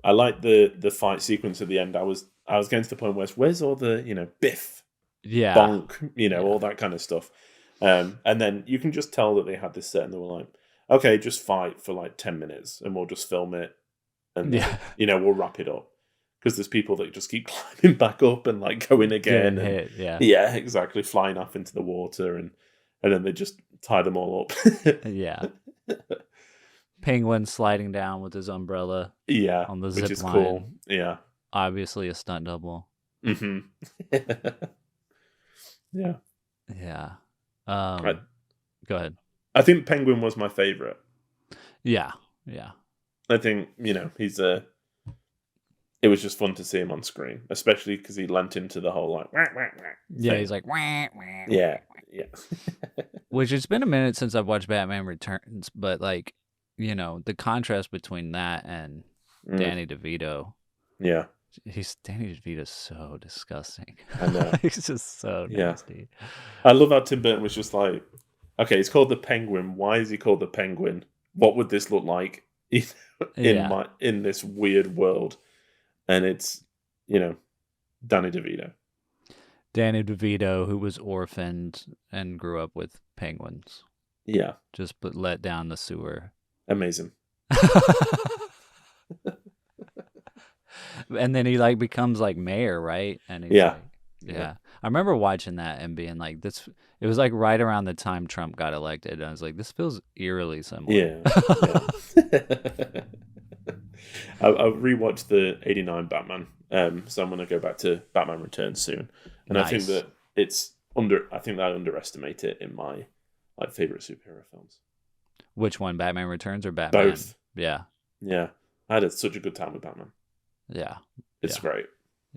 I like the fight sequence at the end. I was getting to the point where where's all the biff, bonk, all that kind of stuff. And then you can just tell that they had this set and they were like, okay, just fight for like 10 minutes and we'll just film it and then, we'll wrap it up. Because there's people that just keep climbing back up and like going again. Hit, yeah, exactly. Flying off into the water and then they just tie them all up. Yeah. Penguin sliding down with his umbrella. Yeah. On the zip which is line. Cool. Yeah. Obviously a stunt double. Mm-hmm. Yeah. Yeah. Go ahead. I think Penguin was my favorite. Yeah. Yeah. I think, it was just fun to see him on screen, especially because he lent into the whole like, wah, wah, wah yeah, thing. he's like, wah, wah, yeah. Which it's been a minute since I've watched Batman Returns, but like, the contrast between that and Danny DeVito. Yeah. Danny DeVito's so disgusting. I know. He's just so nasty. I love how Tim Burton was just like, okay, it's called the Penguin. Why is he called the Penguin? What would this look like in this weird world? And it's, Danny DeVito. Danny DeVito, who was orphaned and grew up with penguins. Yeah. Just let down the sewer. Amazing. And then he like becomes like mayor, right? And he's yeah. I remember watching that and being like, this. It was like right around the time Trump got elected. And I was like, this feels eerily similar. Yeah. I rewatched the '89 Batman, so I'm going to go back to Batman Returns soon, and Nice. I think that I think that I underestimate it in my favorite superhero films. Which one, Batman Returns or Batman? Both. Yeah. Yeah, I had such a good time with Batman. Yeah. It's great.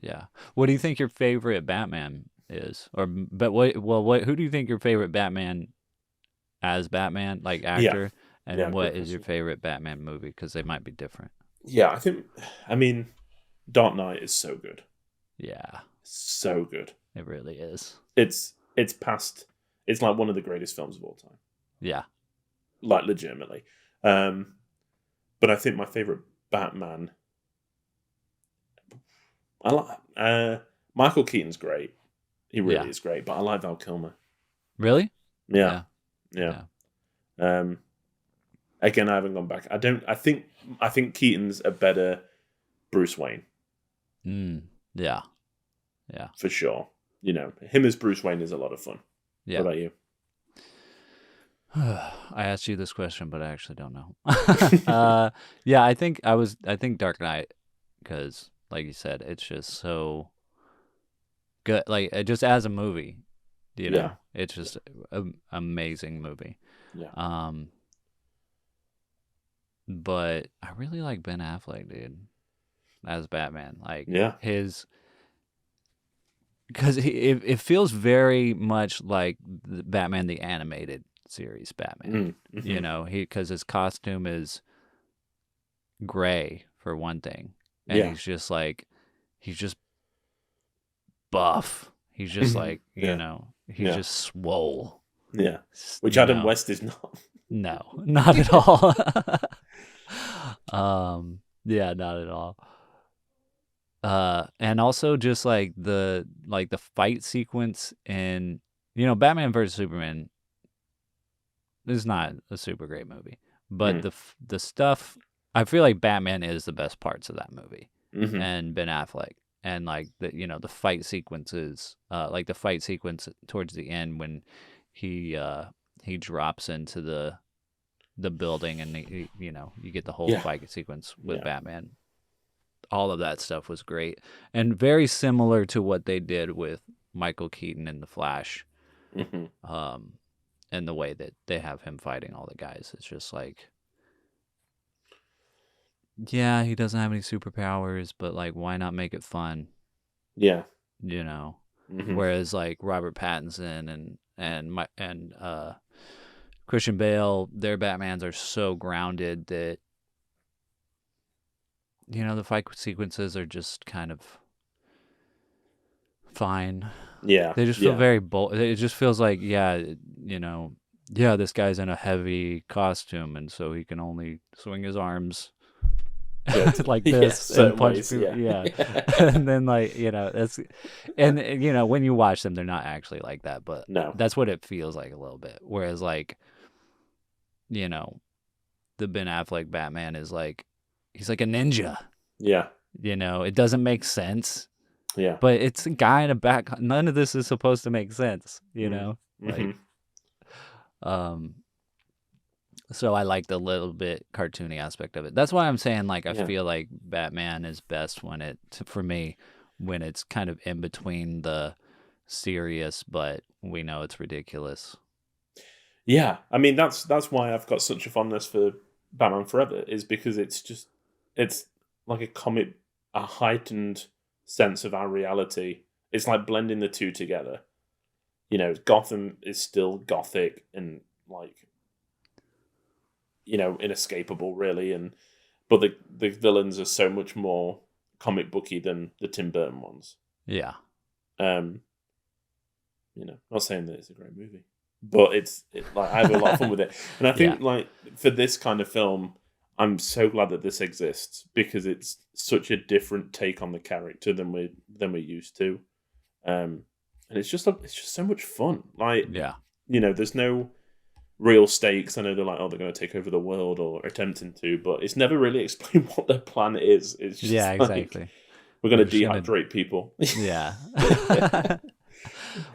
Yeah. What do you think your favorite Batman is? Who do you think your favorite Batman as Batman, like actor? And what is your favorite Batman movie? Because they might be different. Yeah, I mean, Dark Knight is so good. Yeah. So good. It really is. It's like one of the greatest films of all time. Yeah. Like, legitimately. But I think my favorite Batman, I like Michael Keaton's great. He really is great, but I like Val Kilmer. Really? Yeah. Again, I haven't gone back. I think Keaton's a better Bruce Wayne. Yeah. For sure. You know, him as Bruce Wayne is a lot of fun. Yeah. What about you? I asked you this question, but I actually don't know. Yeah, I think Dark Knight, because like you said, it's just so good. Like, just as a movie, you know, it's just an amazing movie. Yeah. But I really like Ben Affleck, dude, as Batman. Like, because it feels very much like the Batman the Animated Series Batman. Mm-hmm. You know, because his costume is gray for one thing, and he's just buff. He's just like, you know, he's just swole. Yeah, which Adam West is not. No, not at all. Yeah, not at all. And also just like the fight sequence in, you know, Batman vs Superman is not a super great movie, but the stuff, I feel like Batman is the best parts of that movie, and Ben Affleck, and like the fight sequences, like the fight sequence towards the end when he drops into the building, and you get the whole fight sequence with Batman. All of that stuff was great, and very similar to what they did with Michael Keaton in The Flash. And the way that they have him fighting all the guys. It's just like, yeah, he doesn't have any superpowers, but like, why not make it fun? Yeah. You know? Whereas like Robert Pattinson and Christian Bale, their Batmans are so grounded that, you know, the fight sequences are just kind of fine. Yeah. They just feel very bold. It just feels like, this guy's in a heavy costume, and so he can only swing his arms like this and punch people. Yeah. And then, like, that's, and, when you watch them, they're not actually like that, but that's what it feels like a little bit. Whereas, like, the Ben Affleck Batman is like, he's like a ninja. Yeah. It doesn't make sense. Yeah. But it's a guy in a back. None of this is supposed to make sense, Like, so I like the little bit cartoony aspect of it. That's why I'm saying, like, I feel like Batman is best for me, when it's kind of in between the serious, but we know it's ridiculous. Yeah. I mean, that's why I've got such a fondness for Batman Forever, is because it's like a heightened sense of our reality. It's like blending the two together. Gotham is still gothic and, like, inescapable, really, but the villains are so much more comic booky than the Tim Burton ones. Yeah. Not saying that it's a great movie, but it's like, I have a lot of fun with it, and I think like, for this kind of film, I'm so glad that this exists, because it's such a different take on the character than we're used to, and it's just so much fun. Like, there's no real stakes. I know they're like, they're going to take over the world, or attempting to, but it's never really explained what their plan is. It's just exactly. We're going to dehydrate people. Yeah.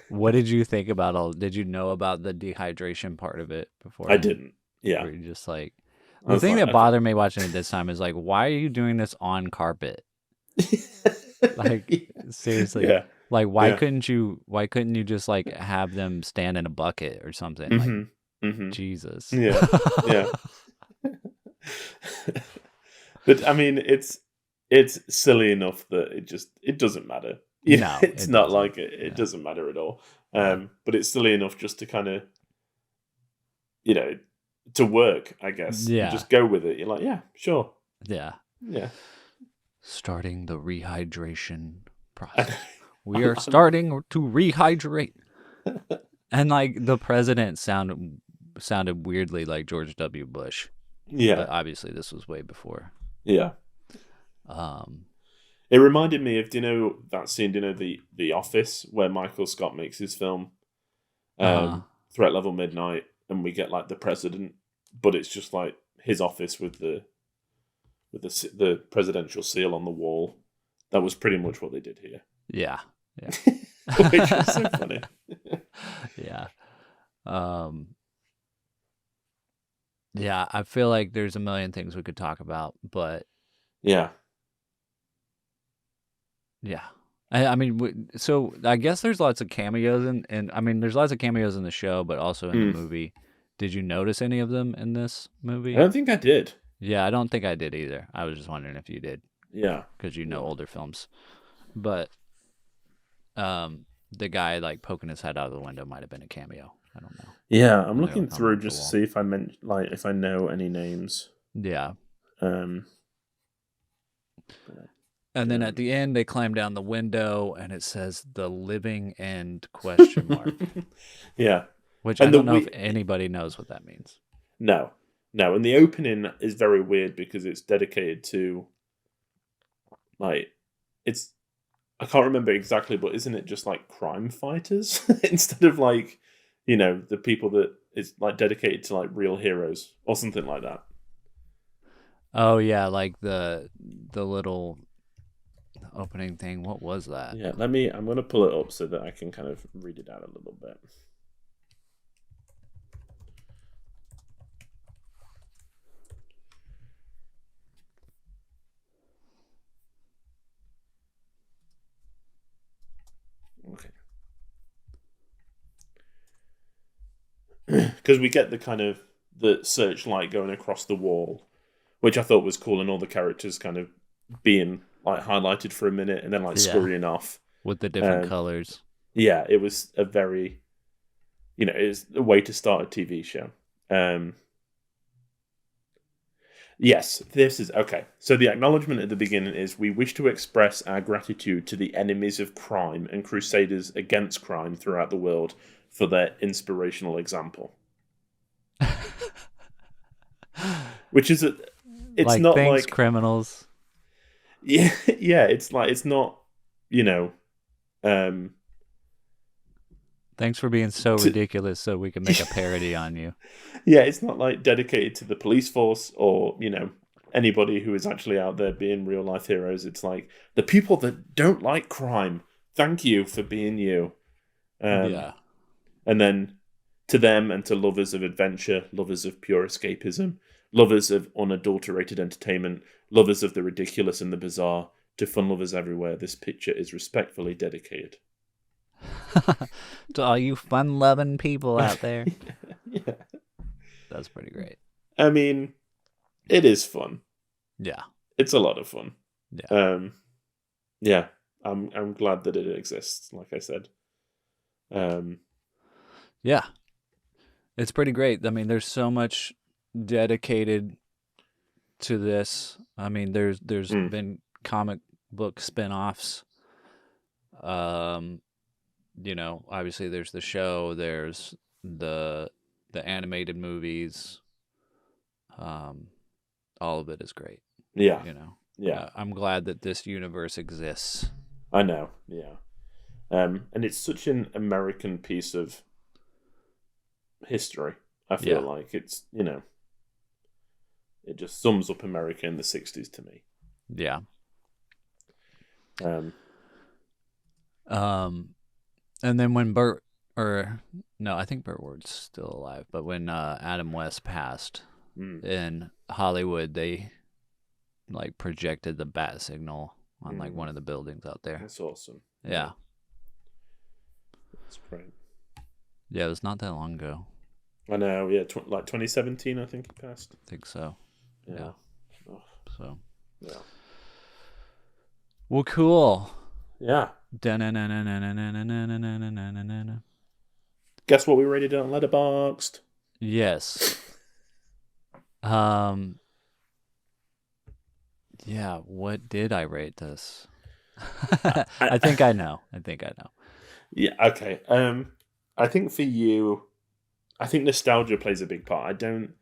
What did you think about did you know about the dehydration part of it before? I didn't. Yeah. Were you just like, The thing that bothered me watching it this time is like, why are you doing this on carpet? Like, seriously. Yeah. Like, why couldn't you just like have them stand in a bucket or something? Like, Jesus. Yeah. Yeah. But I mean, it's silly enough that it doesn't matter. No, it's not doesn't. like it doesn't matter at all. But it's silly enough just to kind of, to work, I guess. Yeah. You just go with it. You're like, yeah, sure. Yeah. Yeah. Starting the rehydration process. We are starting to rehydrate. And like the president sounded weirdly like George W. Bush. Yeah. But obviously this was way before. Yeah. It reminded me of, that scene, the Office, where Michael Scott makes his film, Threat Level Midnight, and we get like the president, but it's just like his office with the presidential seal on the wall. That was pretty much what they did here. Yeah. Yeah. Which was so funny. Yeah. Yeah, I feel like there's a million things we could talk about, but yeah. Yeah. I mean, so I guess there's lots of cameos and I mean, there's lots of cameos in the show, but also in the movie. Did you notice any of them in this movie? I don't think I did. Yeah, I don't think I did either. I was just wondering if you did. Yeah. Because you know older films. But the guy like poking his head out of the window might have been a cameo. I don't know. Yeah, I'm looking through just to see if if I know any names. Yeah. And then at the end, they climb down the window, and it says "the living end?" ? Yeah, which I don't know if anybody knows what that means. No, and the opening is very weird because it's dedicated to, like, I can't remember exactly, but isn't it just like crime fighters instead of like, the people that it's like dedicated to like real heroes or something like that? Oh yeah, like the little opening thing. What was that? Yeah, I'm going to pull it up so that I can kind of read it out a little bit. Okay. Because we get the kind of the searchlight going across the wall, which I thought was cool, and all the characters kind of being like highlighted for a minute and then like scurrying off with the different colors. Yeah, it was a very, it's a way to start a TV show. Yes, this is okay. So the acknowledgement at the beginning is: we wish to express our gratitude to the enemies of crime and crusaders against crime throughout the world for their inspirational example. Which is it's like, not thanks, like criminals. Yeah, it's like it's not, thanks for being so ridiculous so we can make a parody on you. Yeah, it's not like dedicated to the police force or, anybody who is actually out there being real life heroes. It's like the people that don't like crime. Thank you for being you. Yeah. And then to them and to lovers of adventure, lovers of pure escapism, lovers of unadulterated entertainment, lovers of the ridiculous and the bizarre, to fun lovers everywhere, this picture is respectfully dedicated. To all you fun-loving people out there. Yeah. That's pretty great. I mean, it is fun. Yeah. It's a lot of fun. Yeah. Yeah. I'm glad that it exists, like I said. Yeah. It's pretty great. I mean, there's so much dedicated to this. I mean, there's been comic book spin-offs. Obviously there's the show, there's the animated movies. All of it is great. Yeah. Yeah. I'm glad that this universe exists. I know. Yeah. And it's such an American piece of history. I feel like it's, it just sums up America in the 60s to me. Yeah. And then when I think Burt Ward's still alive, but when Adam West passed, in Hollywood, they like projected the bat signal on like one of the buildings out there. That's awesome. Yeah. That's great. Yeah, it was not that long ago. I know, yeah, like 2017, I think he passed. I think so. Yeah. Oh, So. yeah. Well, cool. Yeah. Guess Guess what we rated it on Letterboxd? Yes. Yeah, what did I rate this? I think I know. Yeah, okay. I think for you, I think nostalgia plays a big part. I don't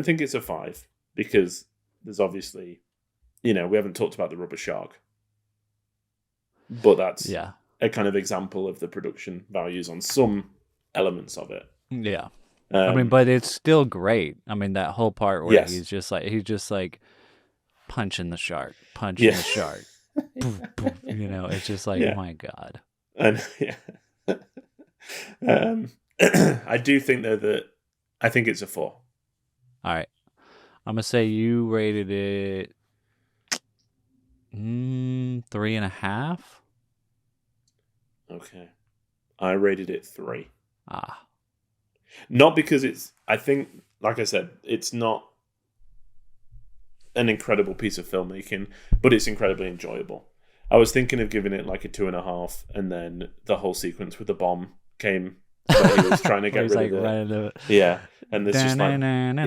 think it's a 5 because there's obviously, we haven't talked about the rubber shark, but that's a kind of example of the production values on some elements of it. Yeah. I mean, but it's still great. I mean, that whole part where he's just like punching the shark. Poof, poof, it's just like, oh my God. And I do think though that I think it's a 4. All right. I'm gonna say you rated it 3.5. Okay. I rated it 3. Ah. Not because I think, like I said, it's not an incredible piece of filmmaking, but it's incredibly enjoyable. I was thinking of giving it like a 2.5, and then the whole sequence with the bomb came. Where he was trying to get rid of it. Right yeah, and there's just like, and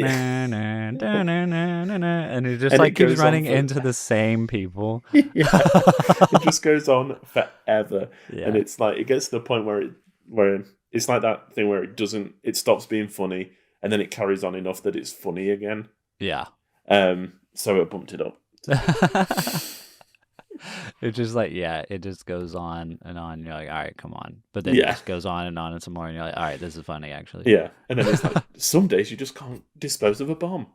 he just like keeps running into the same people. It just goes on forever, and it's like it gets to the point where it's like that thing where it stops being funny, and then it carries on enough that it's funny again. Yeah. So it bumped it up. It's just like, it just goes on and on. You're like, all right, come on. But then it just goes on and some more. And you're like, all right, this is funny, actually. Yeah. And then it's like, some days you just can't dispose of a bomb.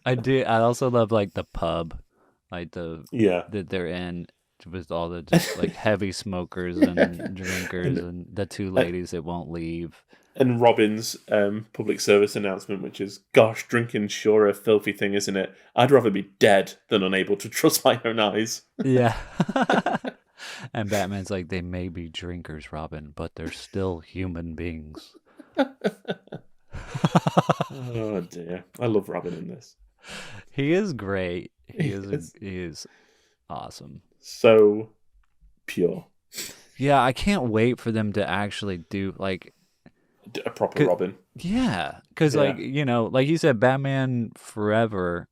I do. I also love like the pub, like that they're in with all the just like heavy smokers and drinkers and the two ladies that won't leave. And Robin's public service announcement, which is, gosh, drinking's sure a filthy thing, isn't it? I'd rather be dead than unable to trust my own eyes. Yeah. And Batman's like, they may be drinkers, Robin, but they're still human beings. Oh, dear. I love Robin in this. He is great. He is awesome. So pure. Yeah, I can't wait for them to actually do, like... a proper Robin. Yeah, because like like you said, Batman Forever.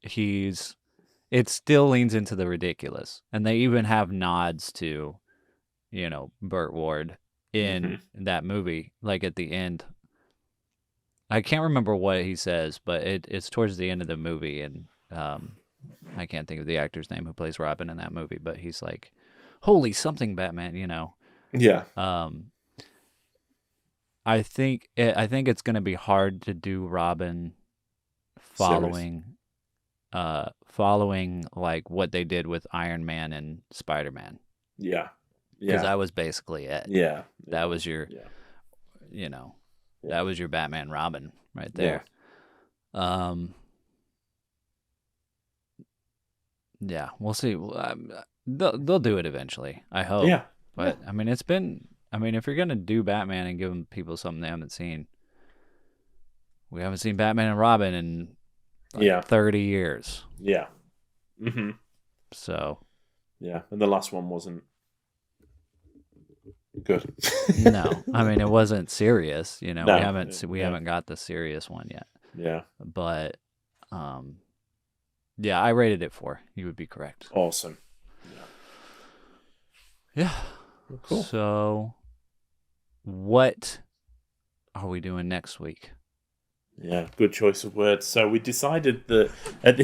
It still leans into the ridiculous, and they even have nods to, Burt Ward in that movie. Like at the end, I can't remember what he says, but it's towards the end of the movie, and I can't think of the actor's name who plays Robin in that movie, but he's like, "Holy something, Batman!" Yeah. I think it's going to be hard to do Robin following like what they did with Iron Man and Spider-Man. Yeah. Because that was basically it. Yeah. That was your, that was your Batman Robin right there. Yeah, we'll see. They'll do it eventually, I hope. Yeah. But I mean, if you're gonna do Batman and give people something they haven't seen, we haven't seen Batman and Robin in 30 years. Yeah. Mm-hmm. So. Yeah, and the last one wasn't good. No, I mean it wasn't serious. We haven't got the serious one yet. Yeah. But, yeah, I rated it 4. You would be correct. Awesome. Yeah. Cool. So, what are we doing next week? Yeah, good choice of words. So we decided that at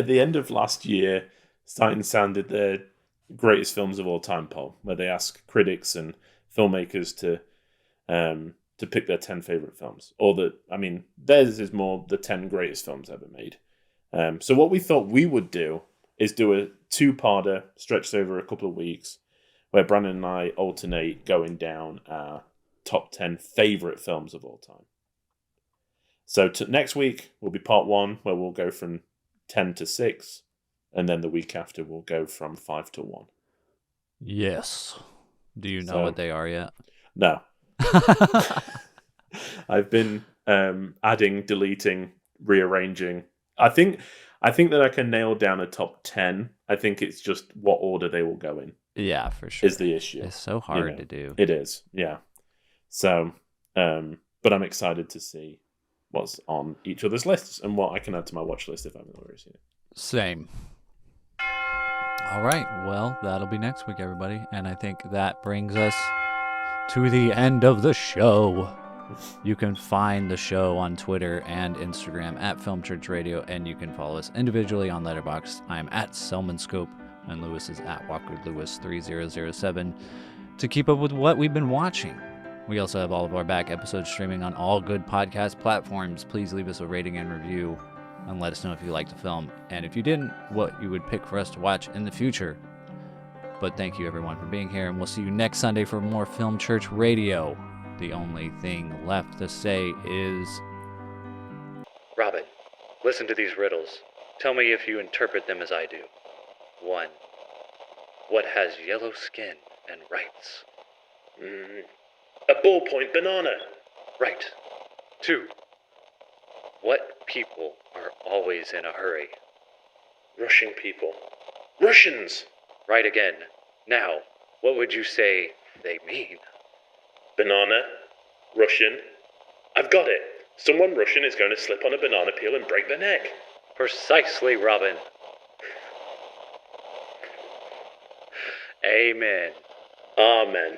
the end of last year, Sight and Sound did their greatest films of all time poll, where they ask critics and filmmakers to pick their 10 favorite films, theirs is more the 10 greatest films ever made. So what we thought we would do is do a 2-parter stretched over a couple of weeks, where Branden and I alternate going down our top 10 favorite films of all time. So next week will be part 1, where we'll go from 10 to 6, and then the week after we'll go from 5 to 1. Yes. Do you know what they are yet? No. I've been adding, deleting, rearranging. I think that I can nail down a top 10. I think it's just what order they will go in. Yeah, for sure. Is the issue. It's so hard to do. It is, yeah. So, but I'm excited to see what's on each other's lists and what I can add to my watch list if I haven't already seen it. Same. All right. Well, that'll be next week, everybody. And I think that brings us to the end of the show. You can find the show on Twitter and Instagram at Film Church Radio, and you can follow us individually on Letterboxd. I'm at Selmanscope, and Lewis is at WalkerLewis3007 to keep up with what we've been watching. We also have all of our back episodes streaming on all good podcast platforms. Please leave us a rating and review, and let us know if you liked the film, and if you didn't, what you would pick for us to watch in the future. But thank you, everyone, for being here, and we'll see you next Sunday for more Film Church Radio. The only thing left to say is... Robin, listen to these riddles. Tell me if you interpret them as I do. 1. What has yellow skin and rights? A ballpoint banana. Right. 2. What people are always in a hurry? Russian people. Russians! Right again. Now, what would you say they mean? Banana. Russian. I've got it. Someone Russian is going to slip on a banana peel and break their neck. Precisely, Robin. Amen. Amen.